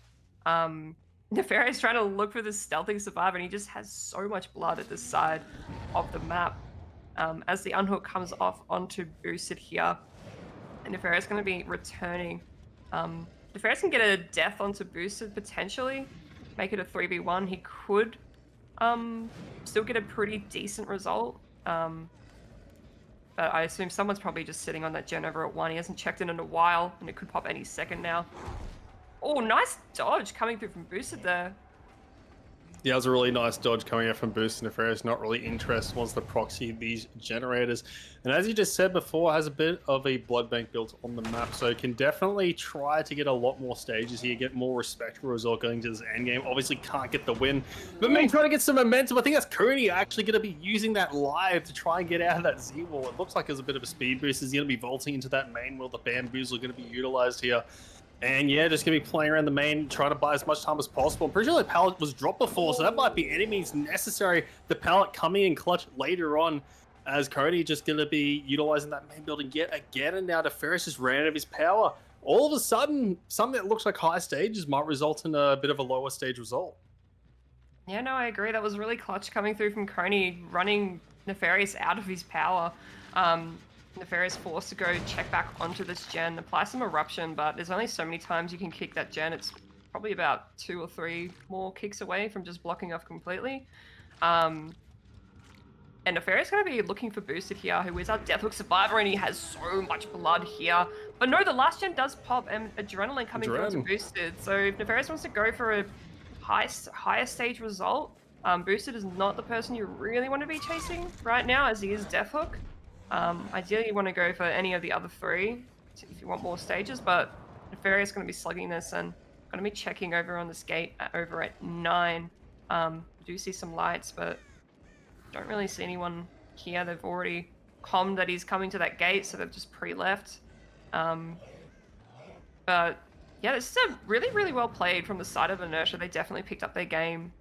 Nefarious trying to look for this stealthing survivor, and he just has so much blood at this side of the map. As the unhook comes off onto Boosted here, and Nefarious going to be returning. Nefarious can get a death onto Boosted potentially, make it a 3v1. He could still get a pretty decent result. But I assume someone's probably just sitting on that gen over at 1. He hasn't checked in a while, and it could pop any second now. Oh, nice dodge coming through from Boosted there. Yeah, it was a really nice dodge coming out from Boost. Nefarious not really interested, wants to proxy these generators. And as you just said before, has a bit of a blood bank built on the map, so can definitely try to get a lot more stages here, get more respectable result going to this end game. Obviously can't get the win, but maybe trying to get some momentum. I think that's Cody actually going to be using that live to try and get out of that Z-wall. It looks like there's a bit of a speed boost. He's going to be vaulting into that main wall. The bamboozle going to be utilized here. And yeah, just going to be playing around the main, trying to buy as much time as possible. I'm pretty sure the pallet was dropped before, so that might be enemies necessary. The pallet coming in clutch later on, as Cody just going to be utilizing that main building yet again. And now Nefarious just ran out of his power. All of a sudden, something that looks like high stages might result in a bit of a lower stage result. Yeah, no, I agree. That was really clutch coming through from Coney, running Nefarious out of his power. Nefarious forced to go check back onto this gen, apply some eruption, but there's only so many times you can kick that gen. It's probably about 2 or 3 more kicks away from just blocking off completely. And Nefarious going to be looking for Boosted here, who is our Deathhook survivor, and he has so much blood here. But no, the last gen does pop, and Adrenaline coming through to Boosted. So if Nefarious wants to go for a higher stage result, Boosted is not the person you really want to be chasing right now, as he is Deathhook. Ideally, you want to go for any of the other 3 if you want more stages, but Nefarious is going to be slugging this and going to be checking over on this gate over at 9. Do see some lights, but don't really see anyone here. They've already commed that he's coming to that gate, so they've just pre-left. But yeah, this is a really, really well played from the side of Inertia. They definitely picked up their game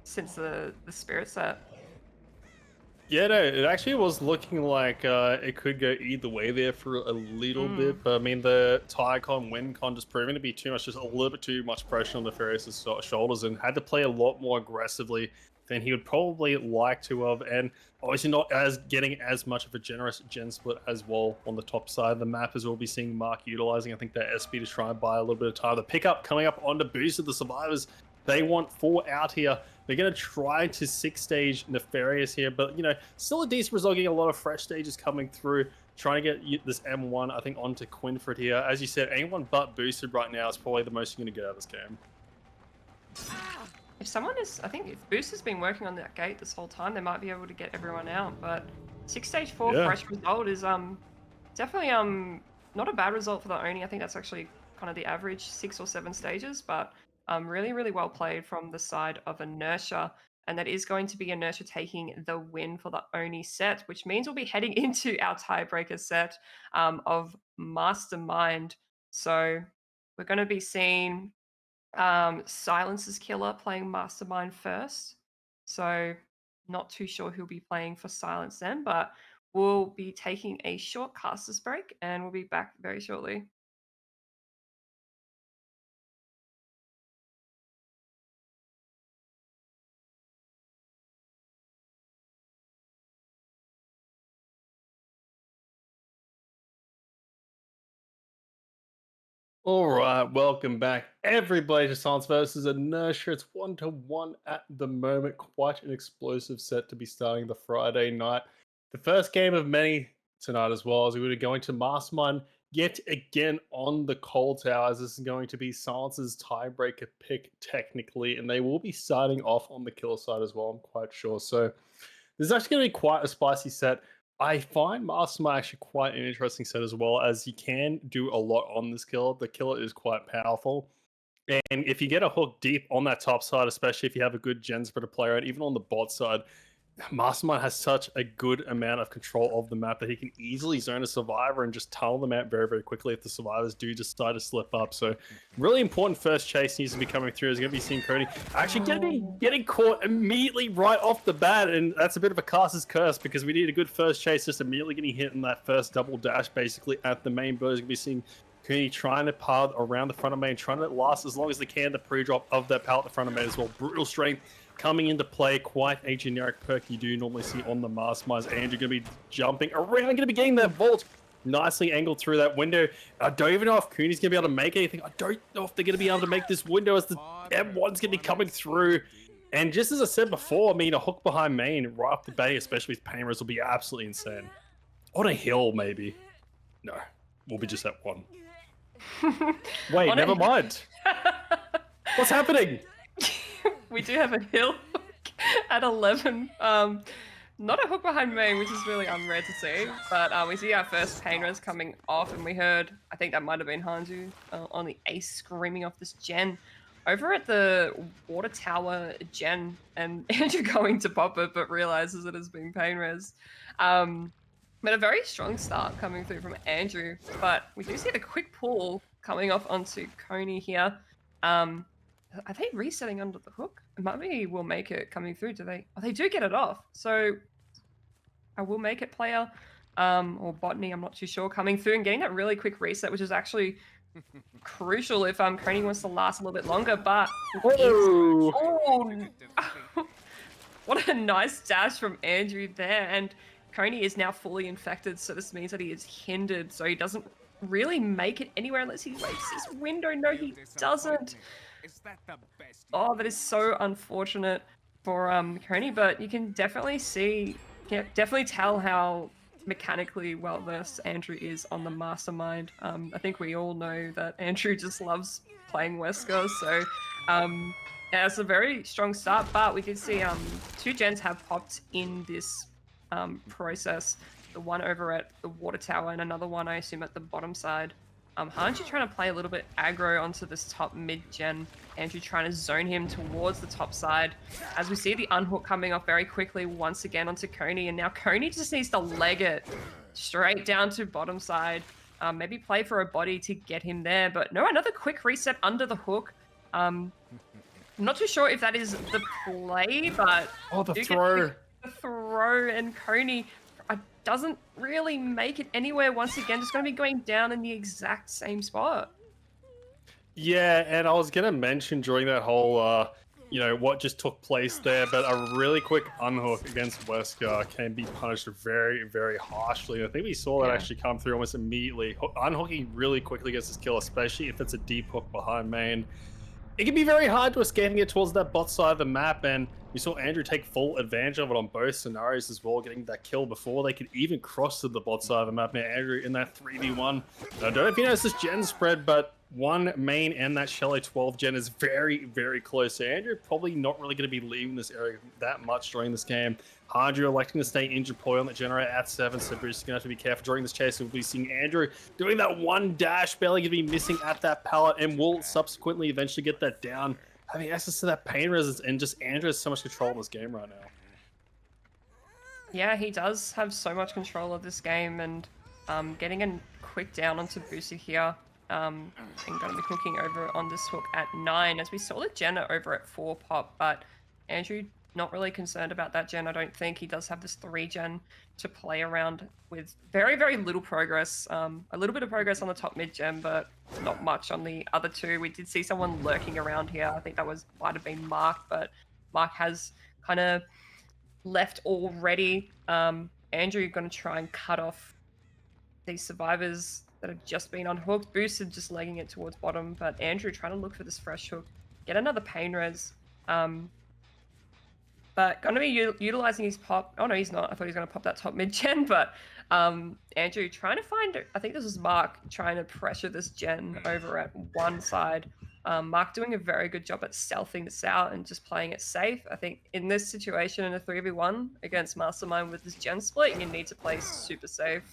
since the Spirit set. Yeah, no, it actually was looking like it could go either way there for a little bit. But I mean, the Tycon, WinCon just proving to be too much, just a little bit too much pressure on Nefarious' shoulders, and had to play a lot more aggressively than he would probably like to have. And obviously not getting as much of a generous gen split as well on the top side of the map, as we'll be seeing Mark utilizing, I think, that SP to try and buy a little bit of time. The pickup coming up onto Boosted, the survivors, they want 4 out here. They're going to try to 6-stage Nefarious here, but, you know, still a decent result, getting a lot of fresh stages coming through, trying to get this M1, I think, onto Quinford here. As you said, anyone but Boosted right now is probably the most you're going to get out of this game. If someone is, I think if Boosted's been working on that gate this whole time, they might be able to get everyone out, but 6-stage 4 fresh result is definitely not a bad result for the Oni. I think that's actually kind of the average 6 or 7 stages, but really, really well played from the side of Inertia. And that is going to be Inertia taking the win for the Oni set, which means we'll be heading into our tiebreaker set of Mastermind. So we're going to be seeing Silence's Killer playing Mastermind first. So not too sure who'll be playing for Silence then, but we'll be taking a short casters break and we'll be back very shortly. All right, welcome back, everybody, to Silence versus Inertia. It's 1-1 at the moment. Quite an explosive set to be starting the Friday night. The first game of many tonight as well, as we were going to Mastermind yet again on the Cold Tower, as this is going to be Silence's tiebreaker pick technically, and they will be starting off on the killer side as well, I'm quite sure. So this is actually going to be quite a spicy set. I find Mastermind actually quite an interesting set as well, as you can do a lot on this killer. The killer is quite powerful. And if you get a hook deep on that top side, especially if you have a good gen spreader player, and even on the bot side, Mastermind has such a good amount of control of the map that he can easily zone a survivor and just tunnel them out very, very quickly if the survivors do decide to slip up. So really important first chase needs to be coming through. Is going to be seeing Cody actually getting caught immediately right off the bat, and that's a bit of a caster's curse because we need a good first chase, just immediately getting hit in that first double dash basically at the main bird. Is going to be seeing Cooney trying to pile around the front of main, trying to last as long as they can the pre-drop of that pallet at the front of main as well. Brutal strength coming into play, quite a generic perk you do normally see on the Masterminds. And you're going to be jumping around, going to be getting that vault nicely angled through that window. I don't even know if Cooney's going to be able to make anything. I don't know if they're going to be able to make this window as the M1's going to be coming through. And just as I said before, I mean, a hook behind main right off the bay, especially with pain res, will be absolutely insane. On a hill, maybe. No, we'll be just at one. Wait, never mind. What's happening? We do have a hill at 11. Not a hook behind main, which is really unrare to see. But we see our first pain res coming off, and we heard, I think that might have been Hanju on the ace screaming off this gen over at the water tower gen, and Andrew going to pop it, but realizes it has been pain res. But a very strong start coming through from Andrew, but we do see the quick pull coming off onto Coney here. Are they resetting under the hook? Maybe we'll make it coming through. Do they? Oh, they do get it off. So I will make it player or botany, I'm not too sure, coming through and getting that really quick reset, which is actually crucial if Coney wants to last a little bit longer. But oh, what a nice dash from Andrew there. And Coney is now fully infected, so this means that he is hindered, so he doesn't really make it anywhere unless he wakes his window. No, he doesn't. Oh, that is so unfortunate for Coney, but you can definitely see, definitely tell how mechanically well versed Andrew is on the Mastermind. I think we all know that Andrew just loves playing Wesker, so yeah, it's a very strong start. But we did see two gens have popped in this process. The one over at the water tower and another one, I assume, at the bottom side. Hanju trying to play a little bit aggro onto this top mid-gen. Andrew trying to zone him towards the top side. As we see the unhook coming off very quickly once again onto Coney. And now Coney just needs to leg it straight down to bottom side. Maybe play for a body to get him there. But no, another quick reset under the hook. I'm not too sure if that is the play, but... Oh, the throw. The throw, and Coney doesn't really make it anywhere once again, just going to be going down in the exact same spot. Yeah, and I was going to mention during that whole, you know, what just took place there, but a really quick unhook against Wesker can be punished very, very harshly. I think we saw that actually come through almost immediately. Unhooking really quickly gets his kill, especially if it's a deep hook behind main. It can be very hard to escaping it towards that bot side of the map, and we saw Andrew take full advantage of it on both scenarios as well, getting that kill before they could even cross to the bot side of the map. Now Andrew in that 3v1. I don't know if you noticed this gen spread, but one main and that Shallow 12 gen is very, very close. So Andrew probably not really going to be leaving this area that much during this game. Hanju electing to stay injured point on the generator at 7, so Bruce is going to have to be careful during this chase. We'll be seeing Andrew doing that one dash, barely going to be missing at that pallet, and will subsequently eventually get that down, having access to that pain resistance, and just Andrew has so much control of this game right now. Yeah, he does have so much control of this game, and getting a quick down onto Boosie here. And going to be hooking over on this hook at 9, as we saw the Jenna over at 4 pop, but Andrew not really concerned about that gen. I don't think he does have this 3 gen to play around with. Very, very little progress. A little bit of progress on the top mid gen, but not much on the other 2. We did see someone lurking around here. I think that might have been Mark, but Mark has kind of left already. Andrew going to try and cut off these survivors that have just been unhooked. Boosted just legging it towards bottom, but Andrew trying to look for this fresh hook, get another pain res. But going to be utilizing his pop. Oh no, he's not. I thought he was going to pop that top mid gen, but Andrew trying to find, I think this was Mark trying to pressure this gen over at one side. Mark doing a very good job at stealthing this out and just playing it safe. I think in this situation, in a 3v1 against Mastermind with this gen split, you need to play super safe.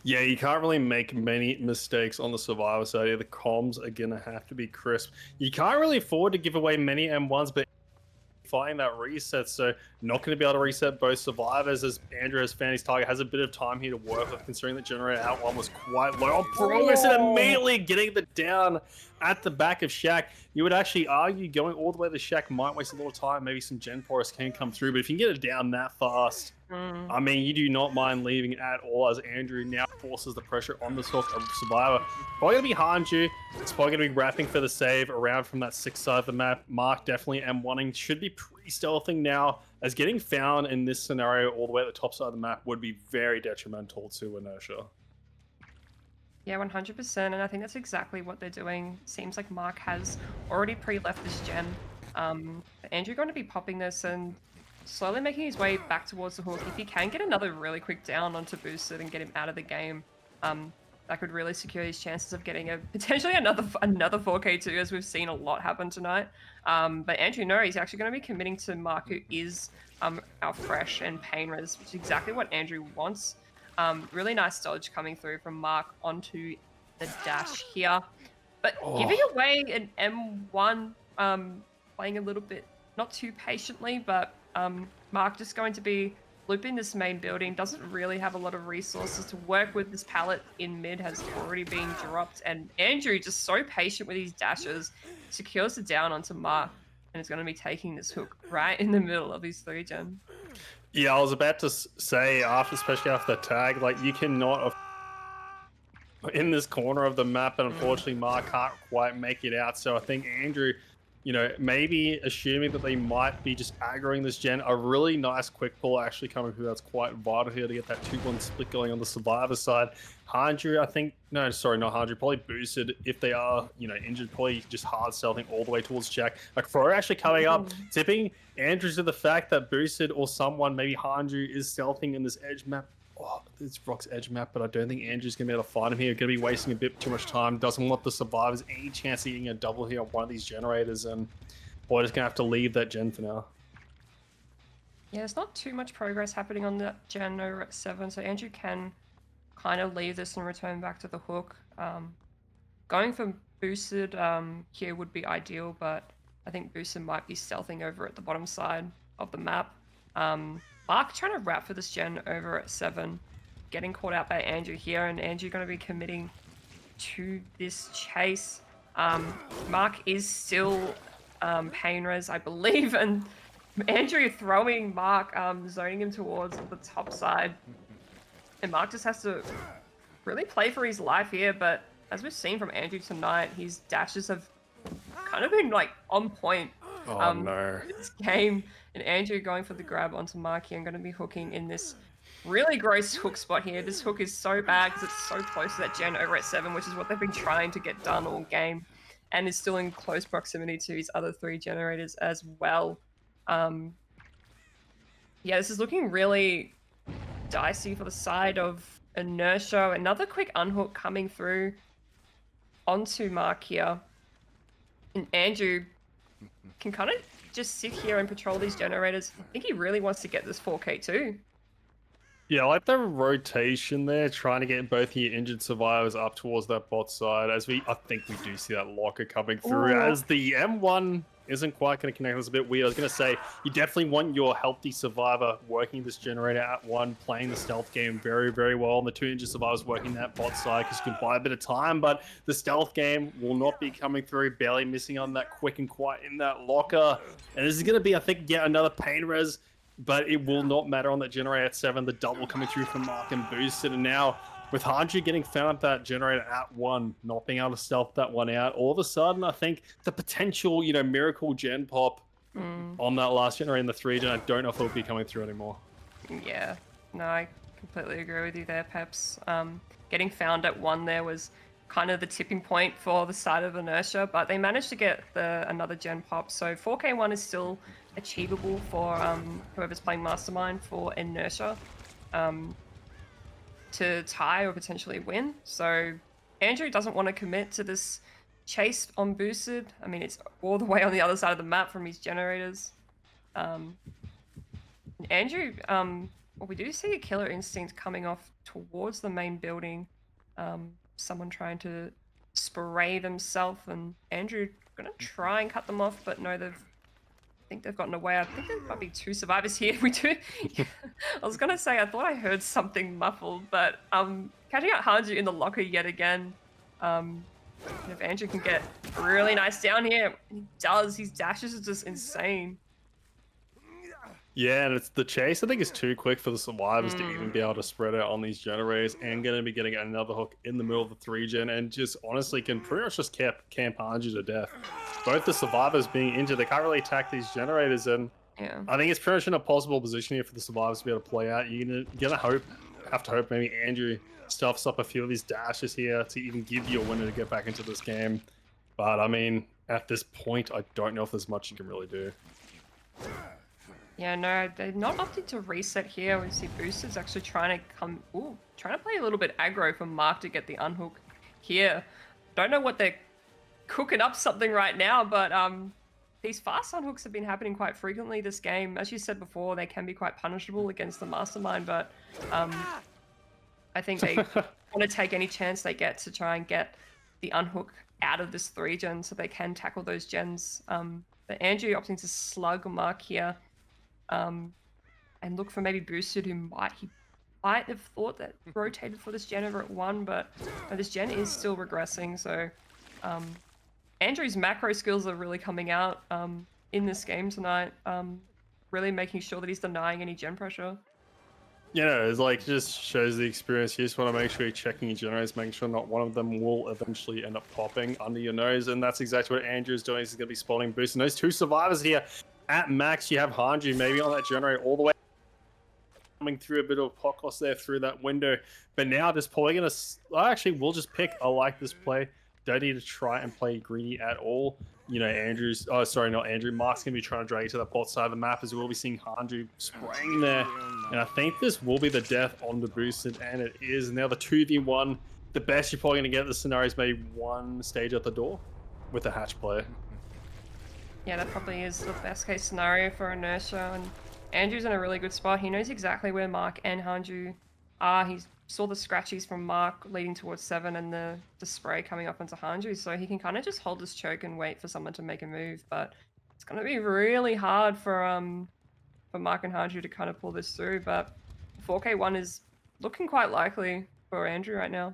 Yeah, you can't really make many mistakes on the survivor side here. The comms are going to have to be crisp. You can't really afford to give away many M1s, but fighting that reset, so not going to be able to reset both survivors as Andrew has found his target, has a bit of time here to work with, considering the generator out one was quite low. Progress and immediately getting the down at the back of Shaq. You would actually argue going all the way to Shaq might waste a little time. Maybe some Gen Porous can come through, but if you can get it down that fast, I mean, you do not mind leaving at all as Andrew now forces the pressure on this hook of Survivor. Probably going to be Hanju. It's probably going to be wrapping for the save around from that 6th side of the map. Mark definitely M1ing. Should be pre-stealthing now, as getting found in this scenario all the way at the top side of the map would be very detrimental to Inertia. Yeah, 100%, and I think that's exactly what they're doing. Seems like Mark has already pre-left this gen. Andrew going to be popping this and slowly making his way back towards the hook. If he can get another really quick down onto Boosted and get him out of the game, that could really secure his chances of getting potentially another 4K2, as we've seen a lot happen tonight. But Andrew, no, he's actually going to be committing to Mark, who is our fresh and pain res, which is exactly what Andrew wants. Really nice dodge coming through from Mark onto the dash here. But giving away an M1, playing a little bit, not too patiently, but Mark just going to be looping this main building, doesn't really have a lot of resources to work with. This pallet in mid has already been dropped, and Andrew, just so patient with his dashes, secures it down onto Mark, and is going to be taking this hook right in the middle of his 3-gen. Yeah, I was about to say, especially after the tag, like, you cannot in this corner of the map, and unfortunately Mark can't quite make it out. So I think Andrew, you know, maybe assuming that they might be just aggroing this gen, a really nice quick pull actually coming through. That's quite vital here to get that 2-1 split going on the Survivor side. Hanju, I think, no, sorry, not Hanju, probably Boosted if they are, you know, injured, probably just hard stealthing all the way towards Jack. Like, Fro actually coming up, tipping Andrew to the fact that Boosted or someone, maybe Hanju, is stealthing in this edge map. Oh, it's Rock's edge map, but I don't think Andrew's going to be able to find him here. Going to be wasting a bit too much time. Doesn't want the survivors any chance of getting a double here on one of these generators, and boy, just going to have to leave that gen for now. Yeah, there's not too much progress happening on that gen over at 7, so Andrew can kind of leave this and return back to the hook. Going for Boosted here would be ideal, but I think Boosted might be stealthing over at the bottom side of the map. Mark trying to wrap for this gen over at 7, getting caught out by Andrew here, and Andrew going to be committing to this chase. Mark is still pain res, I believe, and Andrew throwing Mark, zoning him towards the top side. And Mark just has to really play for his life here, but as we've seen from Andrew tonight, his dashes have kind of been like on point. No. This game, and Andrew going for the grab onto Marky. I'm going to be hooking in this really gross hook spot here. This hook is so bad because it's so close to that gen over at 7, which is what they've been trying to get done all game, and is still in close proximity to his other 3 generators as well. Yeah, this is looking really dicey for the side of Inertia. Another quick unhook coming through onto Mark here, and Andrew can kind of just sit here and patrol these generators. I think he really wants to get this 4K too. Yeah, I like the rotation there, trying to get both your injured survivors up towards that bot side, as I think we do see that locker coming through. As the M1 isn't quite going to connect. It's a bit weird. I was going to say, you definitely want your healthy survivor working this generator at 1, playing the stealth game very, very well, and the 2 injured survivors working that bot side because you can buy a bit of time, but the stealth game will not be coming through, barely missing on that quick and quiet in that locker. And this is going to be, I think, yet another pain res, but it will not matter on that generator at 7, the double coming through from Mark and Boosted, and now with Hanju getting found at that generator at 1, not being able to stealth that one out, all of a sudden, I think the potential, you know, miracle gen pop on that last generator in the 3-gen, I don't know if it'll be coming through anymore. Yeah, no, I completely agree with you there, Pepz. Getting found at 1 there was kind of the tipping point for the side of Inertia, but they managed to get another gen pop, so 4K1 is still achievable for whoever's playing Mastermind for Inertia. To tie or potentially win. So Andrew doesn't want to commit to this chase on Boosted. I mean, it's all the way on the other side of the map from his generators. Andrew, well, we do see a Killer Instinct coming off towards the main building. Someone trying to spray themselves, and Andrew gonna try and cut them off, but no, they've think they've gotten away. I think there might be 2 survivors here. We do. I was gonna say I thought I heard something muffled, but catching out Hanju in the locker yet again. Um, and if Andrew can get really nice down here, he does. His dashes are just insane. Yeah, and it's the chase. I think is too quick for the survivors to even be able to spread out on these generators, and going to be getting another hook in the middle of the 3-gen, and just honestly can pretty much just camp Hanju to death. Both the survivors being injured, they can't really attack these generators, and Yeah. I think it's pretty much in a possible position here for the survivors to be able to play out. You're gonna have to hope maybe Andrew stuffs up a few of his dashes here to even give you a winner to get back into this game. But I mean, at this point, I don't know if there's much you can really do. Yeah, no, they're not opting to reset here. We see Boosters actually trying to play a little bit aggro for Mark to get the unhook here. Don't know what they're cooking up something right now, but these fast unhooks have been happening quite frequently this game. As you said before, they can be quite punishable against the Mastermind, but I think they want to take any chance they get to try and get the unhook out of this 3-gen so they can tackle those gens. But Andrew opting to slug Mark here. And look for maybe Boosted, who might have thought that rotated for this gen over at 1, but this gen is still regressing. So Andrew's macro skills are really coming out in this game tonight, really making sure that he's denying any gen pressure. You know, it's like just shows the experience. You just want to make sure you're checking your generators, making sure not one of them will eventually end up popping under your nose, and that's exactly what Andrew's doing. He's going to be spotting Boost, and those 2 survivors here at max. You have Hanju maybe on that generator all the way, coming through a bit of pot cost there through that window, but now this play gonna actually we'll just pick. I like this play. Don't need to try and play greedy at all. You know, Mark's gonna be trying to drag you to the pot side of the map, as we'll be seeing Hanju spraying there, and I think this will be the death on the Boosted, and it is. Now the 2v1, the best you're probably gonna get the scenario is maybe 1 stage at the door with a hatch player. Yeah, that probably is the best case scenario for Inertia, and Andrew's in a really good spot. He knows exactly where Mark and Hanju are. He saw the scratchies from Mark leading towards 7 and the spray coming up onto Hanju, so he can kind of just hold his choke and wait for someone to make a move. But it's going to be really hard for Mark and Hanju to kind of pull this through. But 4K1 is looking quite likely for Andrew right now.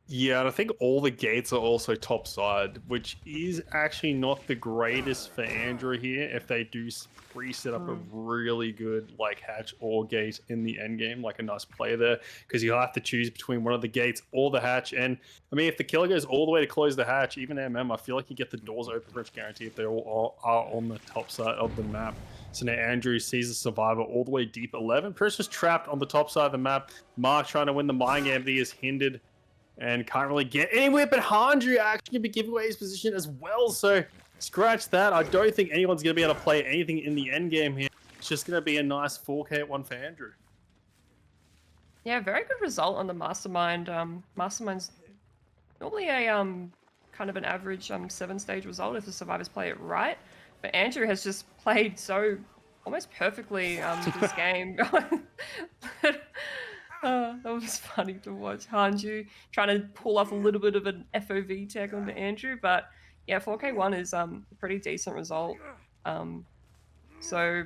Yeah, and I think all the gates are also top side, which is actually not the greatest for Andrew here if they do reset up a really good like hatch or gate in the end game, like a nice play there, because you'll have to choose between one of the gates or the hatch. And I mean, if the killer goes all the way to close the hatch, even I feel like you get the doors open pretty much guaranteed if they all are on the top side of the map. So now Andrew sees the survivor all the way deep 11. Prince is trapped on the top side of the map. Mark trying to win the mind game, but he is hindered and can't really get anywhere, but Hanju actually going to be giving away his position as well, so scratch that. I don't think anyone's going to be able to play anything in the end game here. It's just going to be a nice 4K1 for Andrew. Yeah, very good result on the Mastermind. Mastermind's normally a kind of an average 7-stage result if the survivors play it right, but Andrew has just played so almost perfectly this game. That was funny to watch. Hanju trying to pull off a little bit of an FOV tag onto Andrew, but yeah, 4K1 is a pretty decent result. So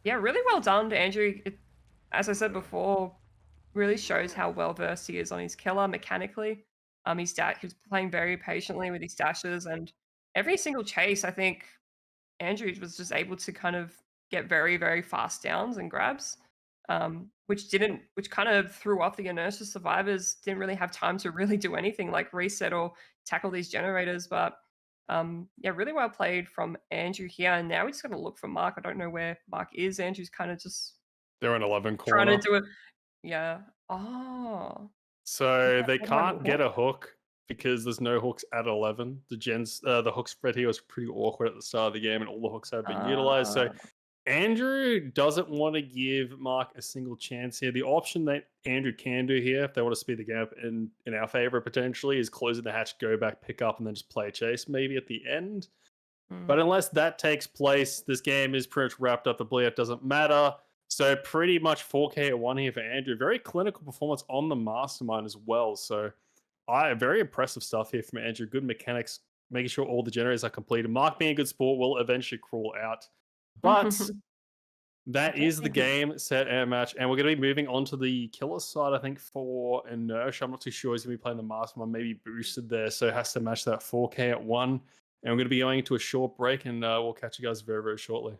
yeah, really well done to Andrew. As I said before, really shows how well versed he is on his killer mechanically. He's playing very patiently with his dashes, and every single chase, I think Andrew was just able to kind of get very, very fast downs and grabs. Which kind of threw off the Inertia survivors. Didn't really have time to really do anything like reset or tackle these generators. But yeah, really well played from Andrew here. And now we just got to look for Mark. I don't know where Mark is. Andrew's kind of just they're in 11 corner. Trying to do it. Yeah. Oh. So they can't get a hook because there's no hooks at 11. The hook spread here was pretty awkward at the start of the game, and all the hooks have been utilized. So Andrew doesn't want to give Mark a single chance here. The option that Andrew can do here, if they want to speed the gap in our favor potentially, is closing the hatch, go back, pick up, and then just play a chase maybe at the end. But unless that takes place, this game is pretty much wrapped up. The bleed doesn't matter. So pretty much 4K1 here for Andrew. Very clinical performance on the Mastermind as well. So very impressive stuff here from Andrew. Good mechanics making sure all the generators are completed. Mark, being a good sport, will eventually crawl out. But that is the game, set, and match. And we're going to be moving on to the killer side, I think, for Inertia. I'm not too sure he's going to be playing the Mastermind, maybe boosted there. So it has to match that 4K at 1. And we're going to be going into a short break, and we'll catch you guys very, very shortly.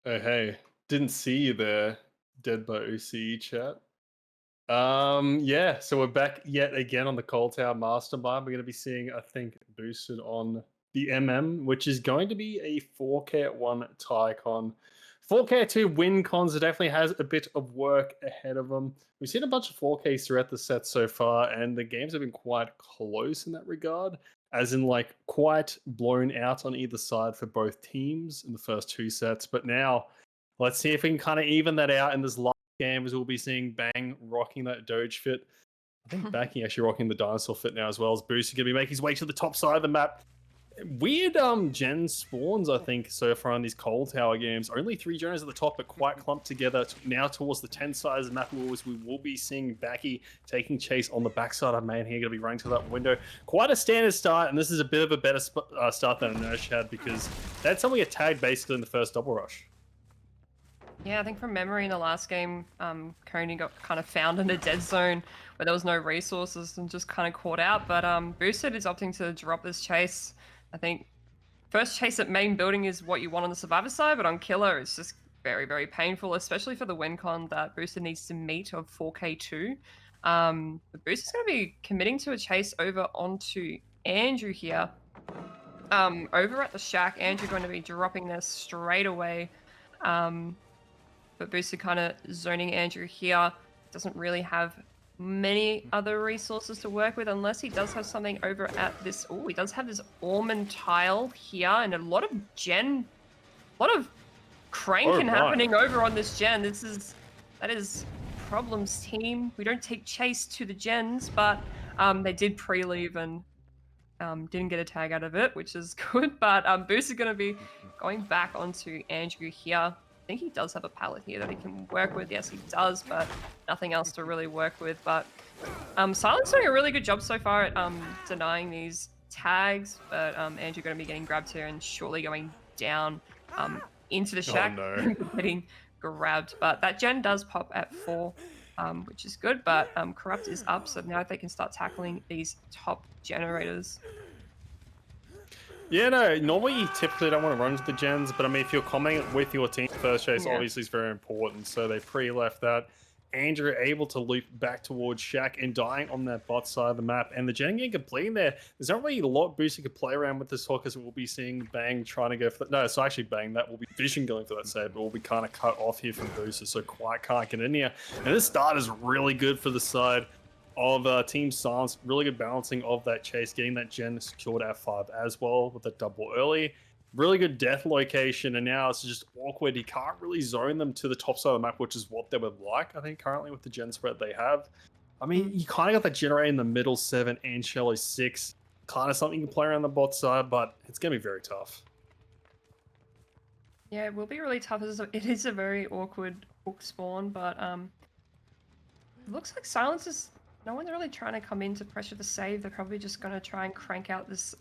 Oh, hey, didn't see you there, DeadByOCE chat. Yeah, so we're back yet again on the Cold Tower Mastermind. We're going to be seeing, I think, boosted on the which is going to be a 4K at 1 Tycon. 4K at 2 win cons, it definitely has a bit of work ahead of them. We've seen a bunch of 4Ks throughout the set so far, and the games have been quite close in that regard, as in like quite blown out on either side for both teams in the first 2 sets. But now, let's see if we can kind of even that out in this last game, as we'll be seeing Bang rocking that Doge fit. I think Backing actually rocking the dinosaur fit now as well, as Boost is going to be making his way to the top side of the map. Weird gen spawns, I think, so far in these Cold Tower games. Only 3 generators at the top, but quite clumped together. Now towards the 10 side of the map, we will be seeing Backy taking chase on the backside of main here, going to be running to that window. Quite a standard start, and this is a bit of a better start than Inertia had, because that's how we get tagged basically in the first double rush. Yeah, I think from memory in the last game, Coney got kind of found in a dead zone where there was no resources and just kind of caught out. But Boosted is opting to drop this chase. I think first chase at main building is what you want on the Survivor side, but on Killer it's just very, very painful, especially for the win con that Boosted needs to meet of 4K2. But Boosted's going to be committing to a chase over onto Andrew here. Over at the shack, Andrew going to be dropping this straight away. But Booster kind of zoning Andrew here. Doesn't really have many other resources to work with, unless he does have something over at this. Oh, he does have this Ormond tile here, and a lot of cranking happening over on this gen. That is Problems team. We don't take chase to the gens, but they did pre-leave and didn't get a tag out of it, which is good. But Booster going to be going back onto Andrew here. I think he does have a pallet here that he can work with. Yes, he does, but nothing else to really work with. But Silent's doing a really good job so far at denying these tags. But Andrew going to be getting grabbed here and shortly going down into the shack, getting grabbed. But that gen does pop at 4, which is good. But Corrupt is up, so now they can start tackling these top generators. Yeah, no, normally you typically don't want to run to the gens, but I mean, if you're coming with your team, first chase obviously is very important, so they pre-left that. Andrew able to loop back towards Shack and dying on that bot side of the map, and the gen getting completing there. There's not really a lot Booster could play around with this hook, as we'll be seeing Bang trying to go for that. No, it's actually Bang, that will be Vision going for that save, but will be kind of cut off here from Booster, so quite can't get in here. And this start is really good for the side of Team Silence. Really good balancing of that chase, getting that gen secured at 5 as well with the double early. Really good death location, and now it's just awkward. He can't really zone them to the top side of the map, which is what they would like, I think, currently with the gen spread they have. I mean, you kind of got that generator in the middle 7 and Shelly 6. Kind of something you can play around the bot side, but it's going to be very tough. Yeah, it will be really tough. It is a very awkward hook spawn, but it looks like Silence is... No one's really trying to come in to pressure the save. They're probably just going to try and crank out this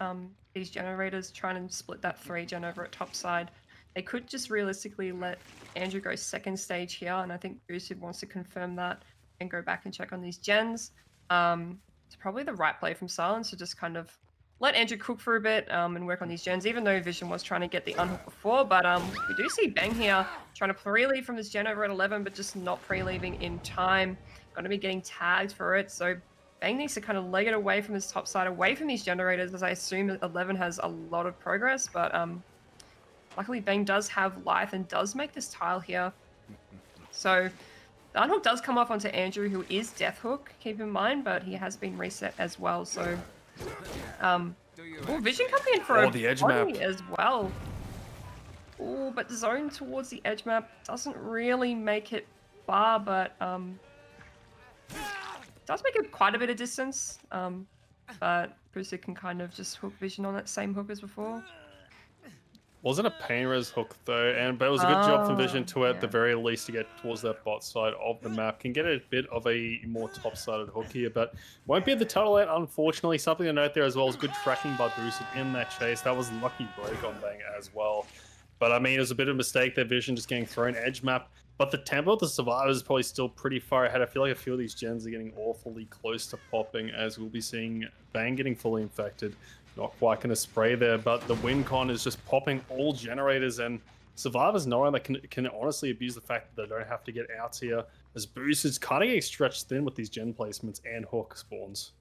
these generators, trying to split that 3 gen over at top side. They could just realistically let Andrew go second stage here, and I think Boosted wants to confirm that and go back and check on these gens. It's probably the right play from Silence to just kind of let Andrew cook for a bit and work on these gens, even though Vision was trying to get the unhook before. But we do see Bang here trying to pre-leave from this gen over at 11, but just not pre-leaving in time. Going to be getting tagged for it, so Bang needs to kind of leg it away from this top side, away from these generators, as I assume that 11 has a lot of progress. But luckily Bang does have life and does make this tile here. So the unhook does come off onto Andrew, who is death hook, keep in mind, but he has been reset as well. So Vision coming in for the edge map as well. Oh, but zone towards the edge map doesn't really make it far, but does make it quite a bit of distance. but Bruiser can kind of just hook Vision on that same hook as before. Wasn't a pain res hook though, but it was a good job from Vision to at the yeah. very least to get towards that bot side of the map. Can get a bit of a more top-sided hook here, but won't be at the tunnel end, unfortunately. Something to note there as well is good tracking by Boosted in that chase. That was a lucky break on Bang as well. But I mean, it was a bit of a mistake there, Vision just getting thrown edge map. But the tempo of the survivors is probably still pretty far ahead. I feel like a few of these gens are getting awfully close to popping, as we'll be seeing Bang getting fully infected. Not quite going to spray there, but the win con is just popping all generators, and survivors knowing that can honestly abuse the fact that they don't have to get out here, as Boosted's kind of getting stretched thin with these gen placements and hook spawns.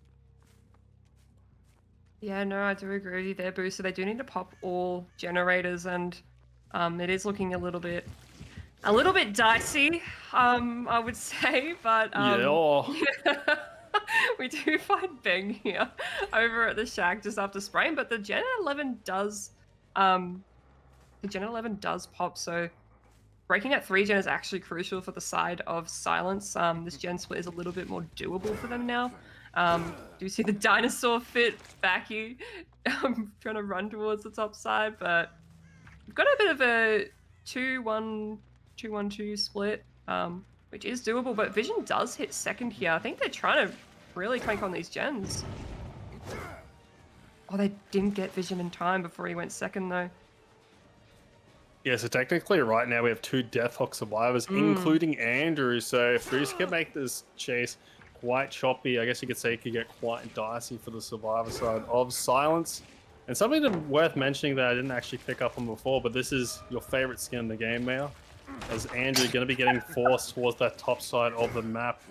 Yeah, no, I do agree with you there, Booster. They do need to pop all generators, and it is looking a little bit dicey, I would say, but Yeah. we do find Bang here over at the shack just after spraying, but the Gen 11 does pop, so breaking at 3 gen is actually crucial for the side of Silence. This gen split is a little bit more doable for them now. Do you see the dinosaur fit Backy trying to run towards the top side, but we've got a bit of a 2-1-2 split, which is doable, but Vision does hit second here. I think they're trying to really crank on these gens. Oh, they didn't get Vision in time before he went second, though. Yeah, so technically right now we have 2 Death Hook survivors, including Andrew. So if Bruce can make this chase quite choppy, I guess you could say it could get quite dicey for the survivor side of Silence. And something worth mentioning that I didn't actually pick up on before, but this is your favorite skin in the game now, as Andrew going to be getting forced towards that top side of the map.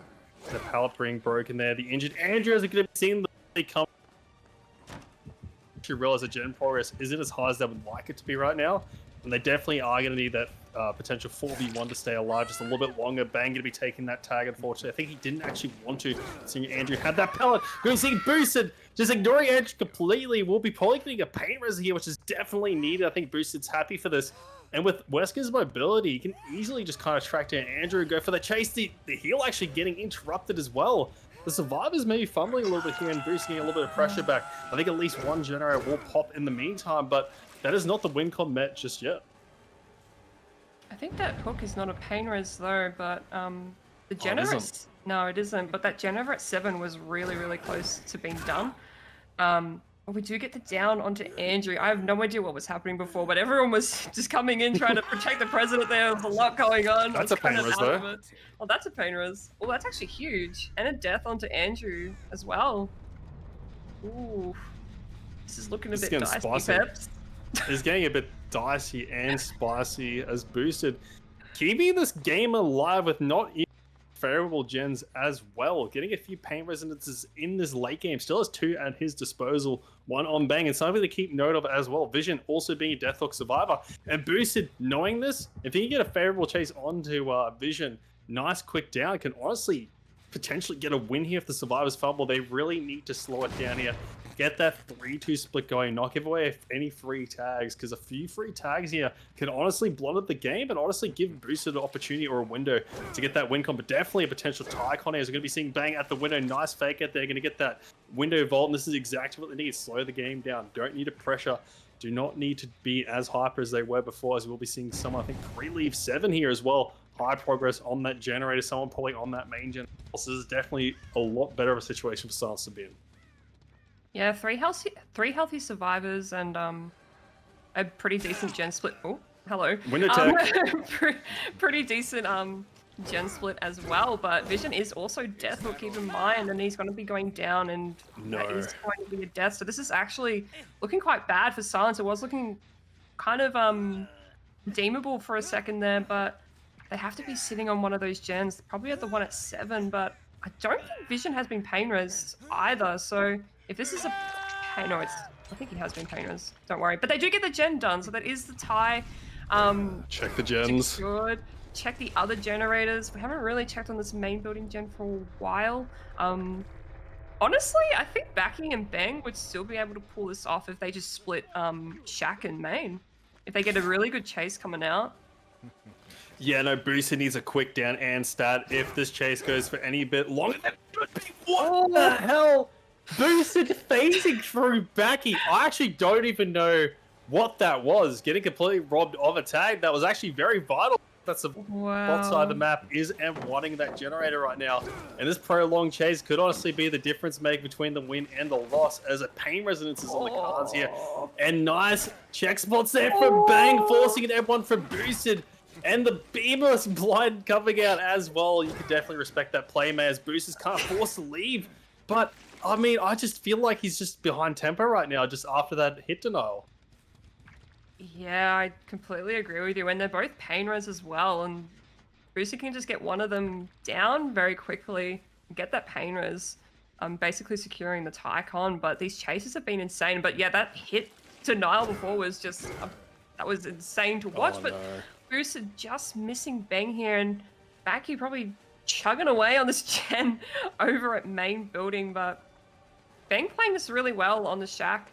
The pallet being broken there. The injured Andrew is going to be seeing the come. You realize the gen progress isn't as high as they would like it to be right now, and they definitely are going to need that potential 4v1 to stay alive just a little bit longer. Bang going to be taking that tag, unfortunately. I think he didn't actually want to. Seeing Andrew had that pellet. We're seeing Boosted just ignoring Andrew completely. We'll be probably getting a paint res here, which is definitely needed. I think Boosted's happy for this. And with Wesker's mobility, he can easily just kind of track down Andrew and go for the chase. The heal actually getting interrupted as well. The survivors may be fumbling a little bit here and boosting a little bit of pressure back. I think at least one generator will pop in the meantime, but that is not the win con met just yet. I think that hook is not a pain res though, but the generator. No, it isn't. But that generator at 7 was really, really close to being done. We do get the down onto Andrew. I have no idea what was happening before, but everyone was just coming in trying to protect the president there. There's a lot going on. That's a pain res though. Oh, that's a pain res. Oh, that's actually huge. And a death onto Andrew as well. Ooh. This is looking a bit dicey, Pepz. It's getting a bit dicey and spicy as Boosted. Keeping this game alive with not favorable gens as well. Getting a few paint resonances in this late game. Still has 2 at his disposal. 1 on Bang, and something to keep note of as well. Vision also being a Deathhook survivor. And Boosted, knowing this, if he can get a favorable chase onto Vision, nice quick down, can honestly potentially get a win here if the survivors fumble. They really need to slow it down here. Get that 3-2 split going, not give away any free tags, because a few free tags here can honestly blow up the game, but honestly give Boosted an opportunity or a window to get that win con, but definitely a potential tie con here. We're going to be seeing Bang at the window. Nice fake out there. Going to get that window vault, and this is exactly what they need. Slow the game down. Don't need to pressure. Do not need to be as hyper as they were before, as we'll be seeing someone, I think, pre-leave 7 here as well. High progress on that generator. Someone probably on that main gen. So this is definitely a lot better of a situation for Silence to be in. Yeah, three healthy survivors and a pretty decent gen split. Oh, hello. Window tag. Pretty decent gen split as well, but Vision is also death, or keep in mind, and he's going to be going down, and that is going to be a death. So this is actually looking quite bad for Silence. It was looking kind of redeemable for a second there, but they have to be sitting on one of those gens, probably at the one at 7, but I don't think Vision has been pain res either, so if this is a pain, no, I think he has been pain res, don't worry. But they do get the gen done, so that is the tie. Check the gens. Good. Check the other generators. We haven't really checked on this main building gen for a while. Honestly, I think Backy and Bang would still be able to pull this off if they just split Shack and main. If they get a really good chase coming out. Yeah, no, Boosted needs a quick down and stat if this chase goes for any bit longer. What the hell? Boosted phasing through Backy. I actually don't even know what that was. Getting completely robbed of a tag that was actually very vital. That's the bot side of the map is M1ing that generator right now. And this prolonged chase could honestly be the difference maker between the win and the loss, as a pain resonance is on the cards here. And nice check spots there from Bang, forcing an M1 from Boosted. And the Beamerless blind coming out as well. You can definitely respect that play, man, as Boosted's kind of forced to leave. But, I mean, I just feel like he's just behind tempo right now, just after that hit denial. Yeah, I completely agree with you. And they're both pain res as well. And Booster can just get one of them down very quickly and get that pain res, basically securing the Tycon. But these chases have been insane. But yeah, that hit denial before was just, that was insane to watch. But Booster just missing Bang here. And Backy probably chugging away on this gen over at main building. But Bang playing this really well on the shack.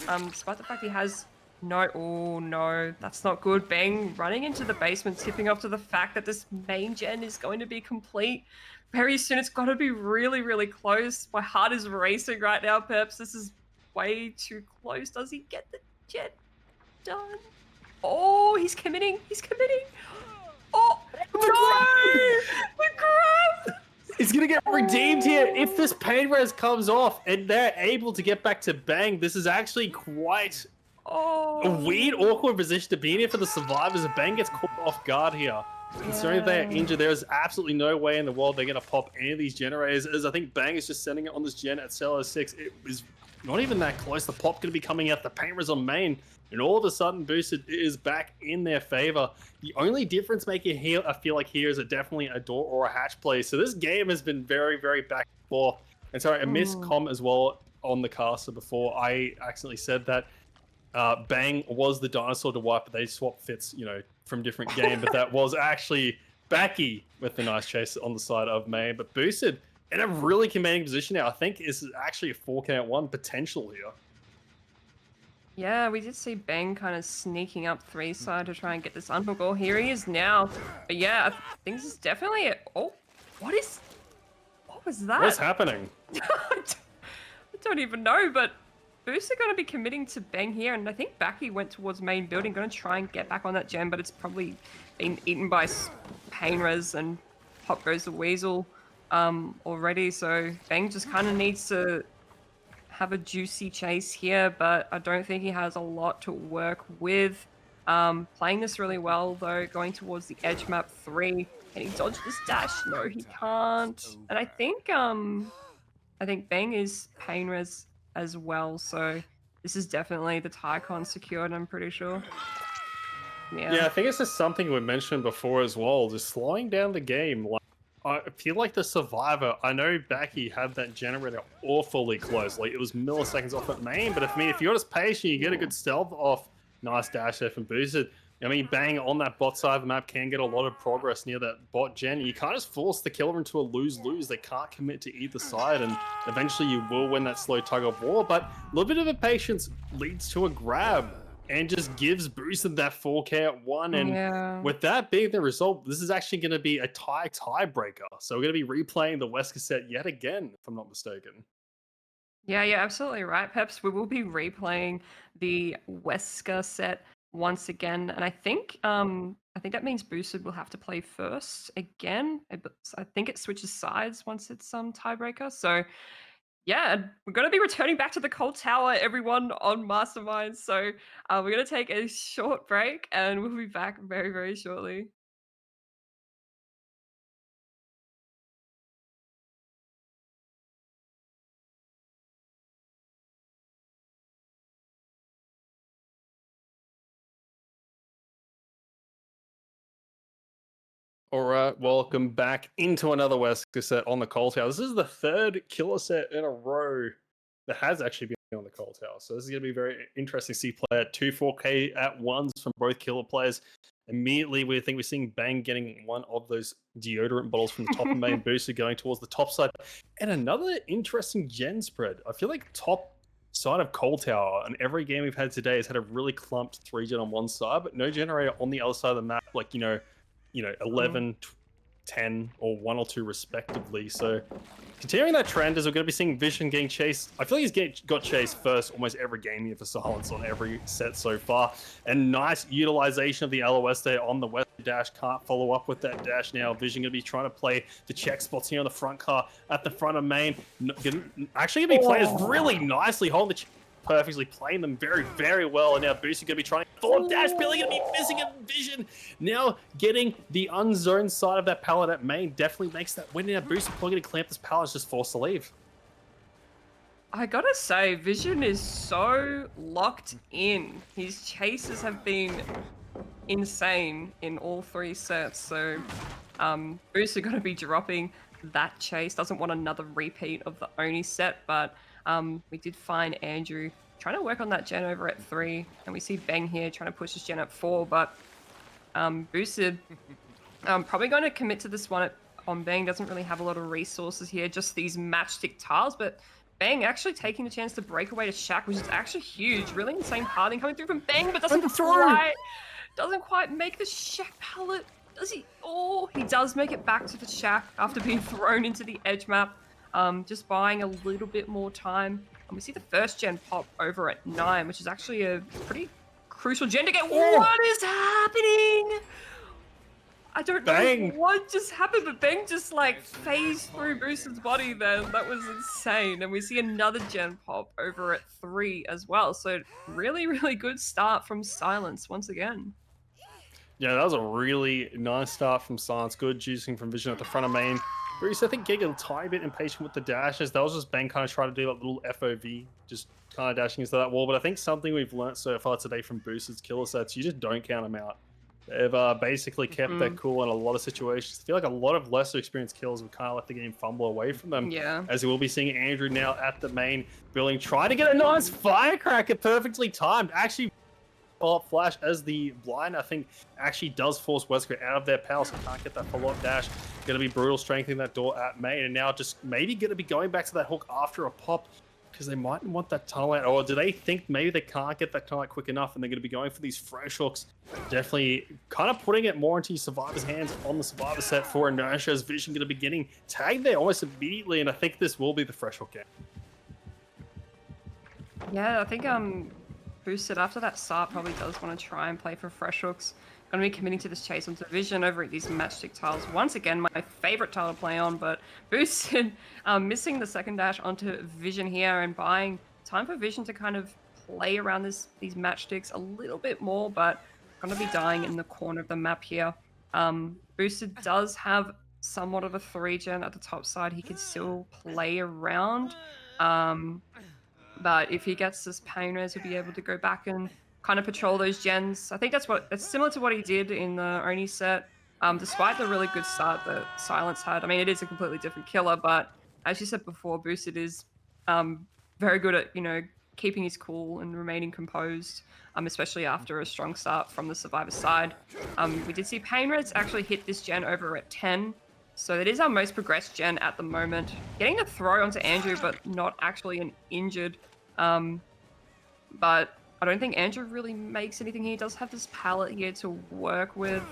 Despite the fact he has no, that's not good. Bang running into the basement, tipping off to the fact that this main gen is going to be complete very soon. It's got to be really, really close. My heart is racing right now, Pepz. This is way too close. Does he get the gen done? Oh, he's committing. He's committing. Oh, no! The grab! He's gonna get redeemed here. If this pain res comes off and they're able to get back to Bang, this is actually quite a weird, awkward position to be in here for the survivors. If Bang gets caught off guard here, considering they are injured, there is absolutely no way in the world they're going to pop any of these generators, as I think Bang is just sending it on this gen at Cello 6. It is not even that close. The pop going to be coming out. The pain res on main, and all of a sudden Boosted is back in their favor. The only difference maker here, I feel like here, is definitely a door or a hatch play. So this game has been very, very back and forth. And sorry, a miscomm as well on the caster before. I accidentally said that Bang was the dinosaur to wipe, but they swapped fits, you know, from different game. But that was actually Backy with the nice chase on the side of main. But Boosted in a really commanding position now. I think this is actually a 4-count-1 potential here. Yeah, we did see Bang kind of sneaking up 3 side to try and get this unhook. Oh, here he is now. But yeah, I think this is definitely it. Oh, what was that? What's happening? I don't even know, but Booster going to be committing to Bang here, and I think Backy went towards main building, going to try and get back on that gem, but it's probably been eaten by pain res, and pop goes the weasel already, so Bang just kind of needs to have a juicy chase here, but I don't think he has a lot to work with. Playing this really well though, going towards the edge map 3. Can he dodge this dash? No, he can't. And I think Bang is pain res as well, so this is definitely the Tycon secured, I'm pretty sure. Yeah, I think it's just something we mentioned before as well, just slowing down the game. Like, I feel like the survivor, I know Backy had that generator awfully close, like it was milliseconds off at main, but if you're just patient, you get a good stealth off. Nice dash there from Boosted. I mean, Bang on that bot side of the map can get a lot of progress near that bot gen. You can't just force the killer into a lose-lose. They can't commit to either side, and eventually you will win that slow tug of war, but a little bit of a patience leads to a grab and just gives Boosted that 4-count-1. And with that being the result, this is actually going to be a tiebreaker. So we're going to be replaying the West cassette yet again, if I'm not mistaken. Yeah, you're absolutely right, Peps. We will be replaying the Wesker set once again, and I think that means Boosted will have to play first again. I think it switches sides once it's tiebreaker. So yeah, we're going to be returning back to the Cold Tower, everyone, on Mastermind. So we're going to take a short break, and we'll be back very, very shortly. All right, welcome back into another Wesker set on the Cold Tower. This is the 3rd killer set in a row that has actually been on the Cold Tower. So this is going to be very interesting to see play at 2 4K at ones from both killer players. Immediately, we think we're seeing Bang getting one of those deodorant bottles from the top of main Booster going towards the top side. And another interesting gen spread. I feel like top side of Cold Tower, and every game we've had today has had a really clumped 3-gen on one side, but no generator on the other side of the map, like, you know, 11, 10, or 1 or 2 respectively. So continuing that trend is we're going to be seeing Vision getting chased. I feel like he's got chased first almost every game here for Silence on every set so far. And nice utilization of the LOS there on the west dash. Can't follow up with that dash now. Vision going to be trying to play the check spots here on the front car at the front of main. Actually going to be playing this really nicely, holding the check perfectly, playing them very, very well. And now Booster going to be trying to form dash. Billy going to be missing it. Vision now getting the unzoned side of that pallet at main. Definitely makes that win. Now Booster probably going to clamp this pallet, is just forced to leave. I gotta say, Vision is so locked in. His chases have been insane in all 3 sets. So Booster going to be dropping that chase. Doesn't want another repeat of the Oni set, but we did find Andrew trying to work on that gen over at 3, and we see Bang here trying to push his gen at 4, but Boosted probably going to commit to this one on Bang. Doesn't really have a lot of resources here, just these matchstick tiles, but Bang actually taking the chance to break away to Shaq, which is actually huge. Really insane pathing coming through from Bang, but doesn't quite make the Shaq pallet. Does he? Oh, he does make it back to the Shaq after being thrown into the edge map. Just buying a little bit more time. And we see the first gen pop over at 9, which is actually a pretty crucial gen to get. Oh. What is happening? I don't know what just happened, but Bang just like phased through Boosted's body there. That was insane. And we see another gen pop over at 3 as well. So really, really good start from Silence once again. Yeah, that was a really nice start from Silence. Good juicing from Vision at the front of main. Bruce, I think, getting a tiny bit impatient with the dashes. That was just Bang kind of trying to do that little FOV, just kind of dashing into that wall. But I think something we've learned so far today from Boosted's killer sets, you just don't count them out. They've basically kept their cool in a lot of situations. I feel like a lot of lesser experienced kills have kind of let the game fumble away from them. Yeah. As we will be seeing Andrew now at the main building, trying to get a nice firecracker, perfectly timed. Actually, flash as the blind, I think, actually does force Wesker out of their power, so can't get that follow-up dash. Going to be brutal strengthening that door at main, and now just maybe going to be going back to that hook after a pop, because they might want that tunnel out, or do they think maybe they can't get that tunnel out quick enough and they're going to be going for these fresh hooks? Definitely kind of putting it more into Survivor's hands on the Survivor set for Inertia's Vision going to be getting tagged there almost immediately, and I think this will be the fresh hook game. Yeah, I think Boosted after that start probably does want to try and play for fresh hooks. Going to be committing to this chase onto Vision over at these matchstick tiles. Once again, my favorite tile to play on, but Boosted missing the second dash onto Vision here and buying time for Vision to kind of play around these matchsticks a little bit more, but going to be dying in the corner of the map here. Boosted does have somewhat of a 3-gen at the top side. He could still play around. But if he gets this pain res, he'll be able to go back and kind of patrol those gens. I think that's similar to what he did in the Oni set. Despite the really good start that Silence had. I mean, it is a completely different killer, but as you said before, Boosted is very good at, keeping his cool and remaining composed, especially after a strong start from the Survivor side. We did see pain res actually hit this gen over at 10. So it is our most progressed gen at the moment. Getting a throw onto Andrew, but not actually an injured. But I don't think Andrew really makes anything here. He does have this pallet here to work with.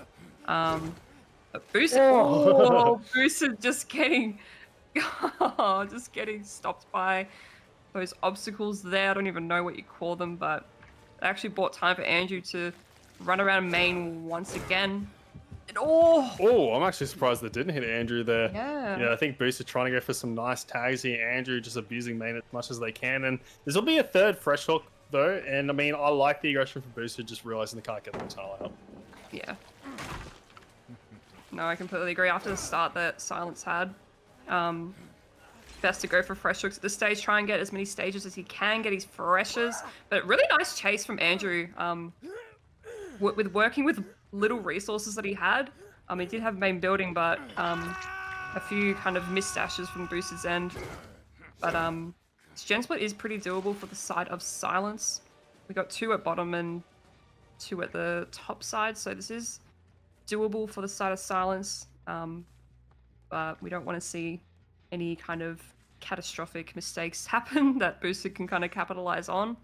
Boosted just getting stopped by those obstacles there. I don't even know what you call them, but it actually bought time for Andrew to run around main once again. I'm actually surprised they didn't hit Andrew there. Yeah, I think Booster trying to go for some nice tags here. Andrew just abusing main as much as they can. And this will be a third fresh hook, though. And, I mean, I like the aggression from Booster, just realizing they can't get the tunnel out. Yeah. No, I completely agree. After the start that Silence had, best to go for fresh hooks at this stage. Try and get as many stages as he can, get his freshes. But really nice chase from Andrew. With working with little resources that he had. He did have main building, but a few kind of missed dashes from Boosted's end. But this gen split is pretty doable for the side of Silence. We got 2 at bottom and 2 at the top side, so this is doable for the side of Silence. But we don't want to see any kind of catastrophic mistakes happen that Boosted can kind of capitalize on.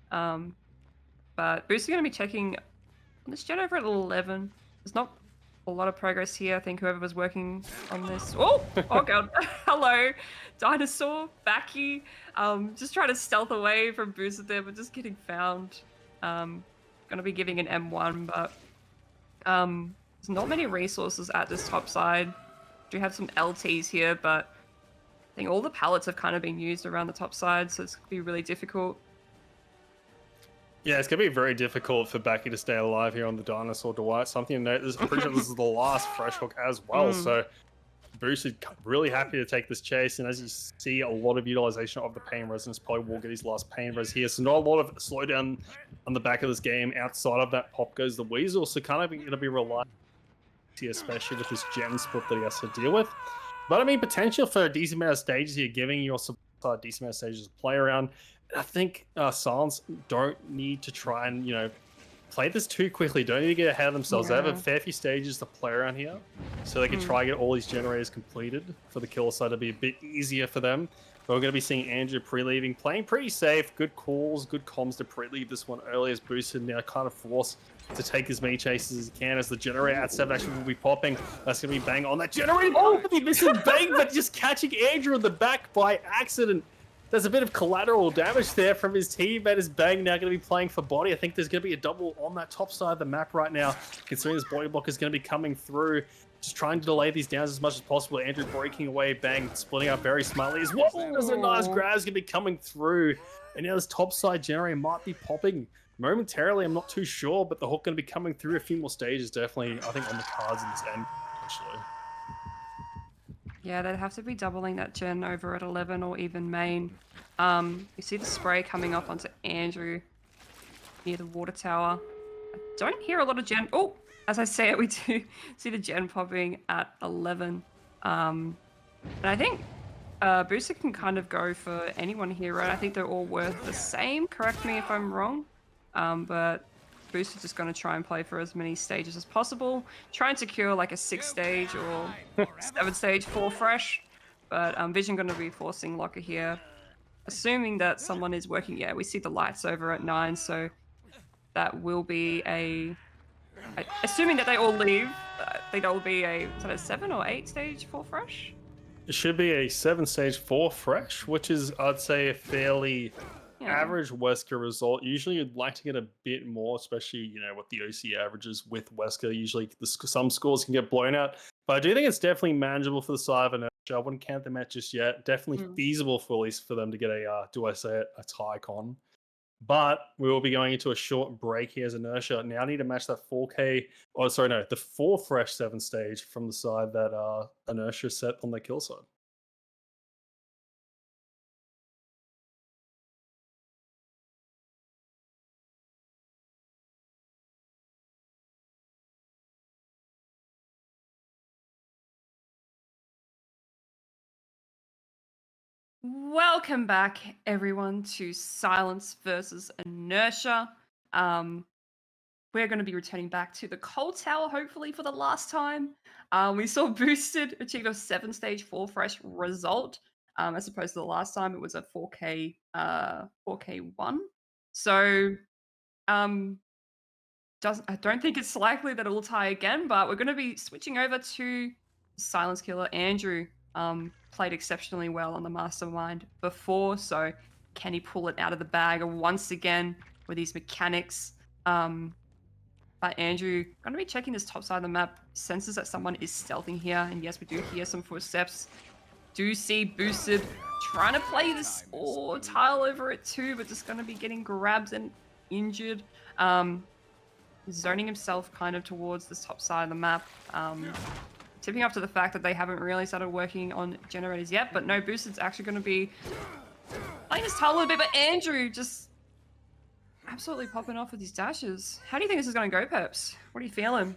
But Boosted going to be checking this gen over at 11. There's not a lot of progress here. I think whoever was working on this. Oh, oh god. Hello, dinosaur, Backy. Just trying to stealth away from Boosted there, but just getting found. Gonna be giving an M1, but there's not many resources at this top side. Do have some LTs here, but I think all the pallets have kind of been used around the top side, so it's gonna be really difficult. Yeah, it's going to be very difficult for Backy to stay alive here on the dinosaur Dwight. Something to note, I'm pretty sure this is the last fresh hook as well. So Boosted really happy to take this chase. And as you see, a lot of utilization of the pain resonance. Probably will get his last pain res here. So not a lot of slowdown on the back of this game. Outside of that, pop goes the Weasel. So kind of going to be reliant here, especially with this gem split that he has to deal with. But I mean, potential for a decent amount of stages here, giving your a decent amount of stages to play around. I think Silence don't need to try and, play this too quickly. Don't need to get ahead of themselves. Yeah. They have a fair few stages to play around here, so they can try and get all these generators completed for the killer side to be a bit easier for them. But we're going to be seeing Andrew pre-leaving, playing pretty safe. Good calls, good comms to pre-leave this one early as Boosted now kind of forced to take as many chases as he can as the generator at 7 actually will be popping. That's going to be bang on that generator. Oh, he missing bang, but just catching Andrew in the back by accident. There's a bit of collateral damage there from his teammate as Bang now going to be playing for body. I think there's going to be a double on that top side of the map right now, considering this body block is going to be coming through. Just trying to delay these downs as much as possible. Andrew breaking away, Bang splitting up very smartly as well. There's a nice grab's going to be coming through. And now this top side generator might be popping momentarily. I'm not too sure, but the hook going to be coming through a few more stages. Definitely, I think, on the cards in this end, actually. Yeah, they'd have to be doubling that gen over at 11 or even main. You see the spray coming up onto Andrew near the water tower. I don't hear a lot of gen. Oh, as I say it, we do see the gen popping at 11. And I think Booster can kind of go for anyone here, right? I think they're all worth the same. Correct me if I'm wrong. But Booster's just going to try and play for as many stages as possible. Try and secure like a 6-stage or 7-stage 4 fresh. But Vision going to be forcing Locker here. Assuming that someone is working. Yeah, we see the lights over at 9. So that will be a... Assuming that they all leave, I think that will be a 7 or 8-stage 4 fresh. It should be a 7-stage 4 fresh, which is, I'd say, a fairly... average Wesker result. Usually you'd like to get a bit more, especially what the OC averages with Wesker. Usually some scores can get blown out, but I do think it's definitely manageable for the side of Inertia. I wouldn't count them out just yet. Definitely feasible for at least for them to get a a tie con. But we will be going into a short break here as Inertia now need to match that 4K. Oh, sorry, no, the 4 fresh 7 stage from the side that Inertia set on their kill side. Welcome back, everyone, to Silence versus Inertia. We're going to be returning back to the Cold Tower, hopefully for the last time. We saw Boosted achieve a 7-stage 4 fresh result, as opposed to the last time it was a 4K 4K1. So, I don't think it's likely that it will tie again, but we're going to be switching over to Silence Killer Andrew. Played exceptionally well on the Mastermind before, so can he pull it out of the bag once again with these mechanics? But Andrew, going to be checking this top side of the map, senses that someone is stealthing here, and yes, we do hear some footsteps. Do see Boosted trying to play this tile over it too, but just going to be getting grabbed and injured. Zoning himself kind of towards this top side of the map. Tipping up to the fact that they haven't really started working on generators yet, but no, Boosted's actually going to be playing this tile a little bit, but Andrew just absolutely popping off with his dashes. How do you think this is going to go, Pepz? What are you feeling?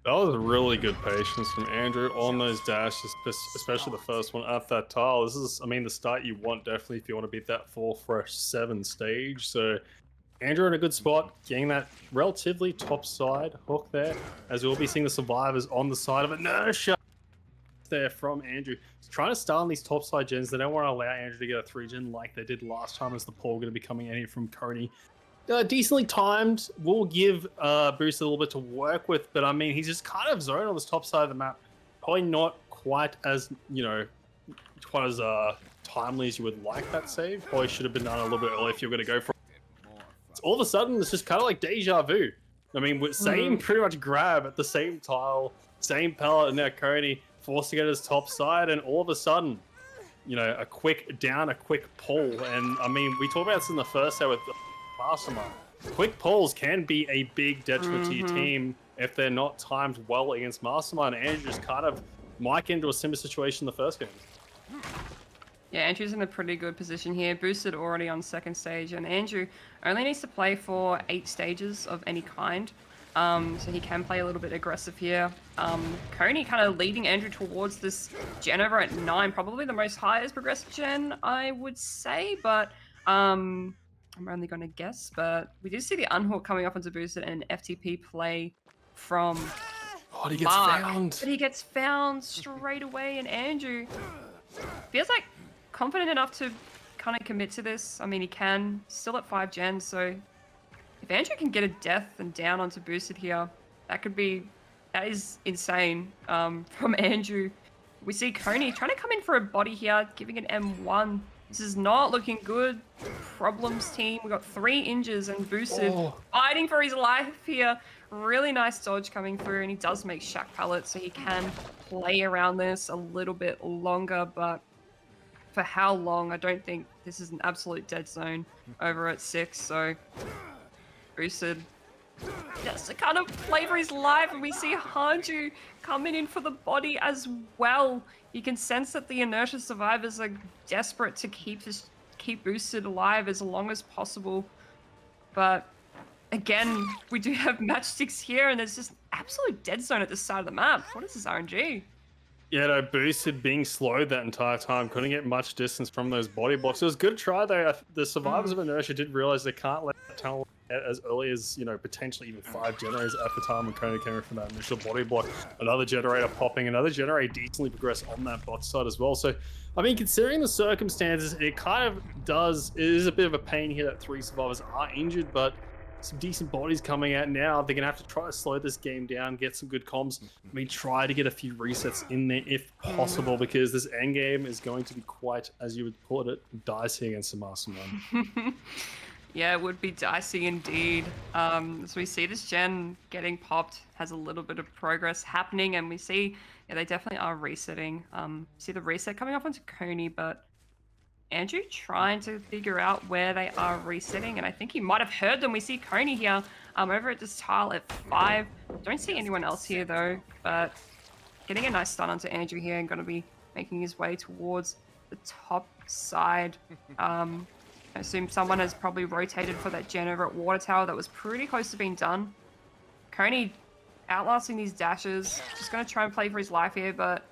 That was really good patience from Andrew on those dashes, especially the first one at that tile. This is, the start you want definitely if you want to beat that 4 fresh 7 stage. So Andrew in a good spot, getting that relatively top side hook there, as we'll be seeing the survivors on the side of Inertia there from Andrew. He's trying to start on these top side gens. They don't want to allow Andrew to get a 3 gen like they did last time, as the pull going to be coming in here from Coney. decently timed. Will give Boost a little bit to work with, but I mean, he's just kind of zoned on this top side of the map. Probably not quite as, quite as timely as you would like that save. Probably should have been done a little bit earlier if you're going to go for it. All of a sudden, it's just kind of like deja vu. I mean, with same pretty much grab at the same tile, same pallet, and now Coney forcing it at his top side, and all of a sudden, a quick down, a quick pull. And I mean, we talked about this in the first set with Mastermind. Quick pulls can be a big detriment to your team if they're not timed well against Mastermind. Andrew just kind of might get into a similar situation in the first game. Yeah, Andrew's in a pretty good position here. Boosted already on second stage, and Andrew only needs to play for 8 stages of any kind. So he can play a little bit aggressive here. Coney kind of leading Andrew towards this gen over at 9, probably the most highest progressive gen, I would say, but I'm only going to guess. But we did see the unhook coming up onto Boosted and an FTP play from he gets found. But he gets found straight away, and Andrew feels like confident enough to kind of commit to this. I mean, he can, still at 5 gens, so if Andrew can get a death and down onto Boosted here, that is insane from Andrew. We see Coney trying to come in for a body here, giving an M1. This is not looking good. Problems team. We got 3 injures and Boosted fighting for his life here. Really nice dodge coming through, and he does make Shack Pallet, so he can play around this a little bit longer, but for how long? I don't think this is an absolute dead zone over at 6, so Boosted just to kind of play for his life, and we see Hanju coming in for the body as well. You can sense that the Inertia survivors are desperate to keep Boosted alive as long as possible, but again, we do have matchsticks here, and there's just absolute dead zone at this side of the map. What is this RNG? Yeah, no, Boosted being slowed that entire time, couldn't get much distance from those body blocks. It was a good try, though. The survivors of Inertia did realize they can't let that tunnel get as early as, potentially even 5 generators at the time when Coney came in from that initial body block. Another generator popping, another generator decently progressed on that bot side as well. So, I mean, considering the circumstances, it is a bit of a pain here that 3 survivors are injured, but some decent bodies coming out now. They're going to have to try to slow this game down, get some good comms. I mean, try to get a few resets in there if possible, because this end game is going to be quite, as you would put it, dicey against the Mastermind. Yeah, it would be dicey indeed. So we see this gen getting popped, has a little bit of progress happening, and we see, they definitely are resetting. See the reset coming up onto Coney, but Andrew trying to figure out where they are resetting, and I think he might have heard them. We see Coney here over at this tile at 5. Don't see anyone else here though, but getting a nice stun onto Andrew here and going to be making his way towards the top side. I assume someone has probably rotated for that gen over at Water Tower that was pretty close to being done. Coney outlasting these dashes, just going to try and play for his life here, but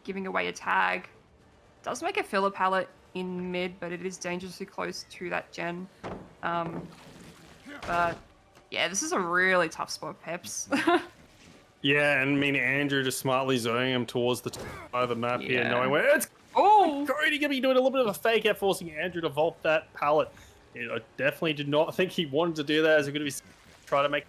giving away a tag. Does make a filler pallet in mid, but it is dangerously close to that gen. But yeah, this is a really tough spot, Pepz. Yeah, and I mean, Andrew just smartly zoning him towards the top of the map here, knowing where it's Cody gonna be doing a little bit of a fake out, forcing Andrew to vault that pallet. I definitely did not think he wanted to do that, as we're gonna be trying to make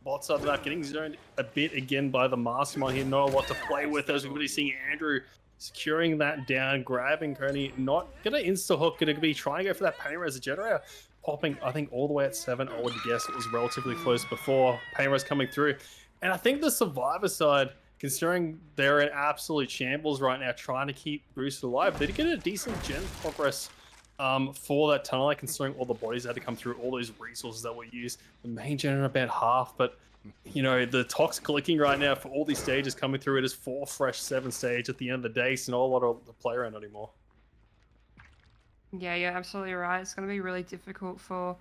bots of that, getting zoned a bit again by the Mastermind here. Not a lot to play with, as we're gonna be seeing Andrew securing that down, grabbing Coney, not gonna insta hook, gonna be trying to go for that pain res generator, popping I think all the way at 7. I would guess it was relatively close before pain res coming through. And I think the survivor side, considering they're in absolute shambles right now, trying to keep Bruce alive, they did get a decent gen progress for that tunnel, considering all the bodies that had to come through, all those resources that were used. The main generator about half, but the tox clicking right now for all these stages coming through. It is 4 fresh 7 stage at the end of the day, so not a lot of the play around anymore. Yeah, you're absolutely right. It's going to be really difficult for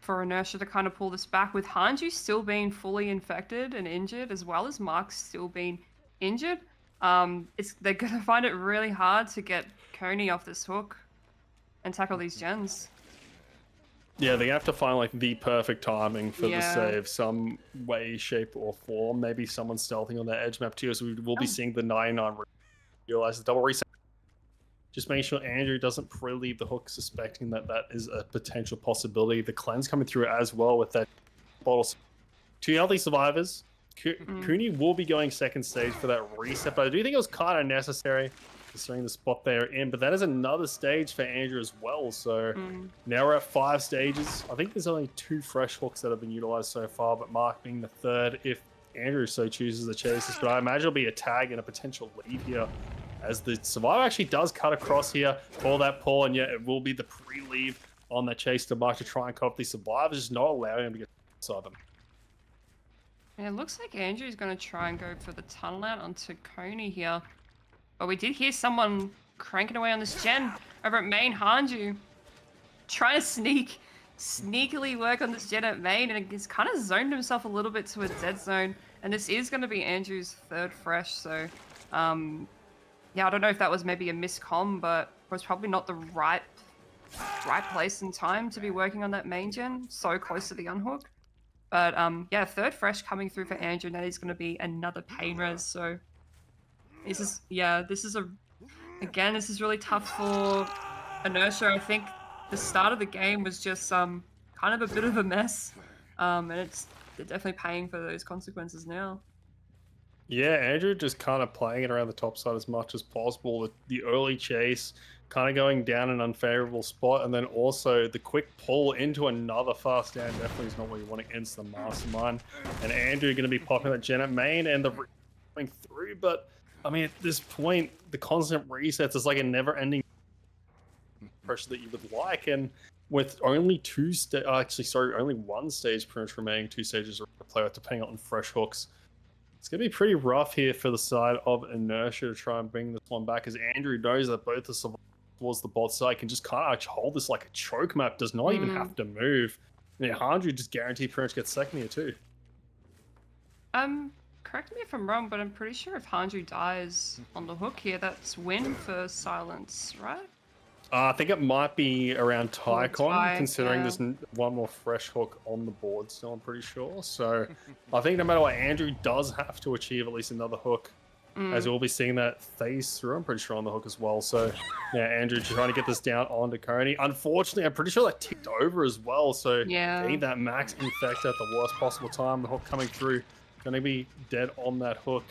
Inertia to kind of pull this back, with Hanju still being fully infected and injured, as well as Mark still being injured. They're going to find it really hard to get Coney off this hook and tackle these gens. Yeah, they have to find like the perfect timing for the save, some way, shape, or form. Maybe someone stealthing on that edge map too, so we will be seeing the 99 realize the double reset. Just making sure Andrew doesn't pre-leave the hook, suspecting that that is a potential possibility. The cleanse coming through as well with that bottle. Two healthy survivors. Cooney will be going second stage for that reset, but I do think it was kind of necessary considering the spot they're in. But that is another stage for Andrew as well. So now we're at 5 stages. I think there's only 2 fresh hooks that have been utilized so far, but Mark being the third if Andrew so chooses to chase this. But I imagine it'll be a tag and a potential lead here as the survivor actually does cut across here for that pull, and yet it will be the pre-leave on that chase to Mark to try and cut off these survivors, just not allowing him to get inside them. Yeah, it looks like Andrew's going to try and go for the tunnel out onto Coney here. But we did hear someone cranking away on this gen over at main. Hanju trying to sneakily work on this gen at main, and he's kind of zoned himself a little bit to a dead zone. And this is going to be Andrew's third fresh, so yeah, I don't know if that was maybe a miscomm, but it was probably not the right place and time to be working on that main gen, so close to the unhook. But yeah, third fresh coming through for Andrew, and that is going to be another pain res. So this is again, this is really tough for Inertia. I think the start of the game was just kind of a bit of a mess, and they're definitely paying for those consequences now. Yeah, Andrew just kind of playing it around the top side as much as possible. The early chase kind of going down an unfavorable spot, and then also the quick pull into another fast down definitely is not what you want against the Mastermind. And Andrew going to be popping that gen at main and the going through, but I mean, at this point, the constant resets is like a never-ending pressure that you would like, and with only only 1 stage pretty much remaining, 2 stages to play with, depending on fresh hooks. It's going to be pretty rough here for the side of Inertia to try and bring this one back, as Andrew knows that both the survivors towards the bot side can just kind of hold this like a choke map, does not even have to move. And yeah, Hanju just guaranteed pretty much gets second here too. Correct me if I'm wrong, but I'm pretty sure if Hanju dies on the hook here, that's win for Silence, right? I think it might be around Tycon, considering yeah. there's one more fresh hook on the board still, I'm pretty sure. So I think no matter what, Andrew does have to achieve at least another hook, as we'll be seeing that phase through, I'm pretty sure, on the hook as well. So yeah, Andrew trying to get this down onto Coney. Unfortunately, I'm pretty sure that ticked over as well. So yeah, getting that max infect at the worst possible time, the hook coming through, going to be dead on that hook.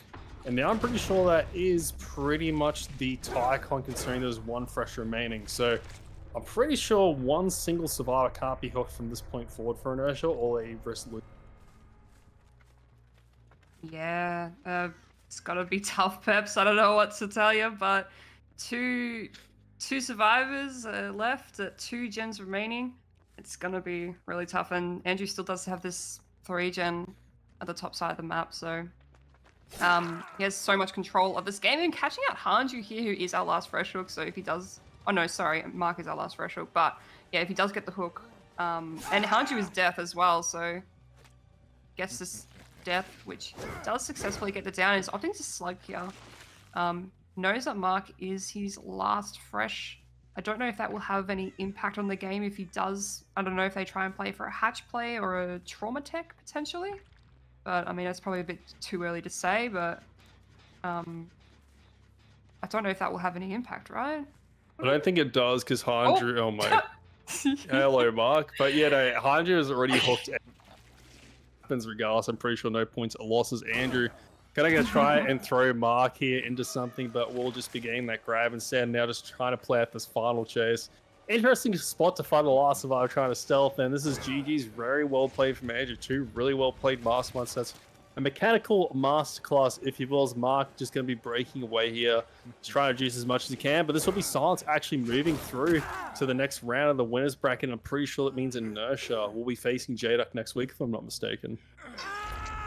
And now I'm pretty sure that is pretty much the Tycon, considering there's 1 fresh remaining. So I'm pretty sure 1 single survivor can't be hooked from this point forward for Inertia, or a risk lose. Yeah, it's gotta be tough, Pepz. I don't know what to tell you, but two survivors left at 2 gens remaining. It's gonna be really tough, and Andrew still does have this 3 gen at the top side of the map, so he has so much control of this game, and catching out Hanju here, who is our last fresh hook. So if he does, oh no, sorry, Mark is our last fresh hook, but yeah, if he does get the hook, and Hanju is death as well, so gets this death, which does successfully get the down, is opting to slug here. Knows that Mark is his last fresh. I don't know if that will have any impact on the game if he does. I don't know if they try and play for a hatch play or a trauma tech potentially. But I mean, that's probably a bit too early to say, but I don't know if that will have any impact, right? I don't think it does, because Hanju, oh my, hello Mark. But yeah, no, Hanju is already hooked. Happens regardless, I'm pretty sure no points or losses. Andrew gonna try and throw Mark here into something, but we'll just be getting that grab instead. Now just trying to play out this final chase. Interesting spot to find the last survivor trying to stealth, and this is GG's. Very well played from Andrew. 2 really well played Mastermind sets. A mechanical masterclass, if you will, as Mark just going to be breaking away here. He's trying to juice as much as he can, but this will be Silence actually moving through to the next round of the winners bracket. I'm pretty sure that means Inertia will be facing J-Duck next week, if I'm not mistaken.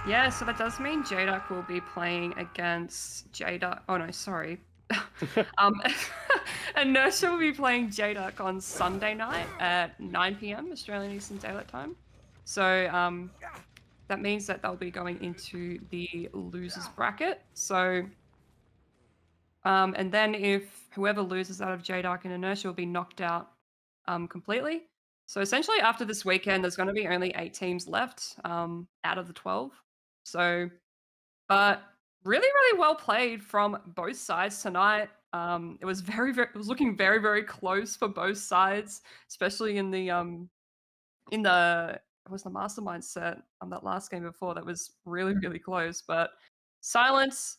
Yeah, so that does mean J-Duck will be playing against J-Duck. Oh no, sorry. Inertia will be playing J-Duck on Sunday night at 9 PM Australian Eastern Daylight Time. So that means that they'll be going into the losers bracket. So and then if whoever loses out of J-Duck and Inertia will be knocked out completely. So essentially after this weekend, there's going to be only 8 teams left out of the 12. So, but really, really well played from both sides tonight. It was it was looking very, very close for both sides, especially in the it was the Mastermind set on that last game before that was really, really close. But Silence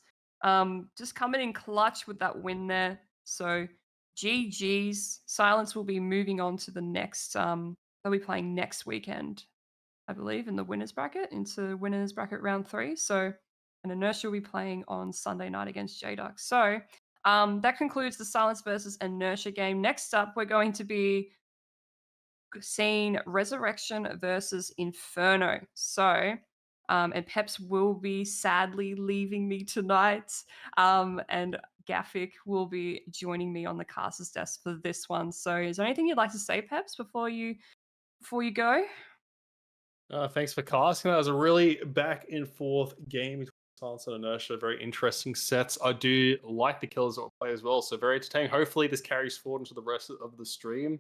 just coming in clutch with that win there. So GG's. Silence will be moving on to the next they'll be playing next weekend, I believe, in the winners bracket into winners bracket round 3. So and Inertia will be playing on Sunday night against JDuck. So that concludes the Silence versus Inertia game. Next up, we're going to be seeing Resurrection versus Inferno. So, and Pepz will be sadly leaving me tonight. And Gaffic will be joining me on the caster's desk for this one. So, is there anything you'd like to say, Pepz, before you go? Thanks for casting. That was a really back and forth game between Silence and Inertia. Very interesting sets. I do like the killers that play as well, so very entertaining. Hopefully, this carries forward into the rest of the stream.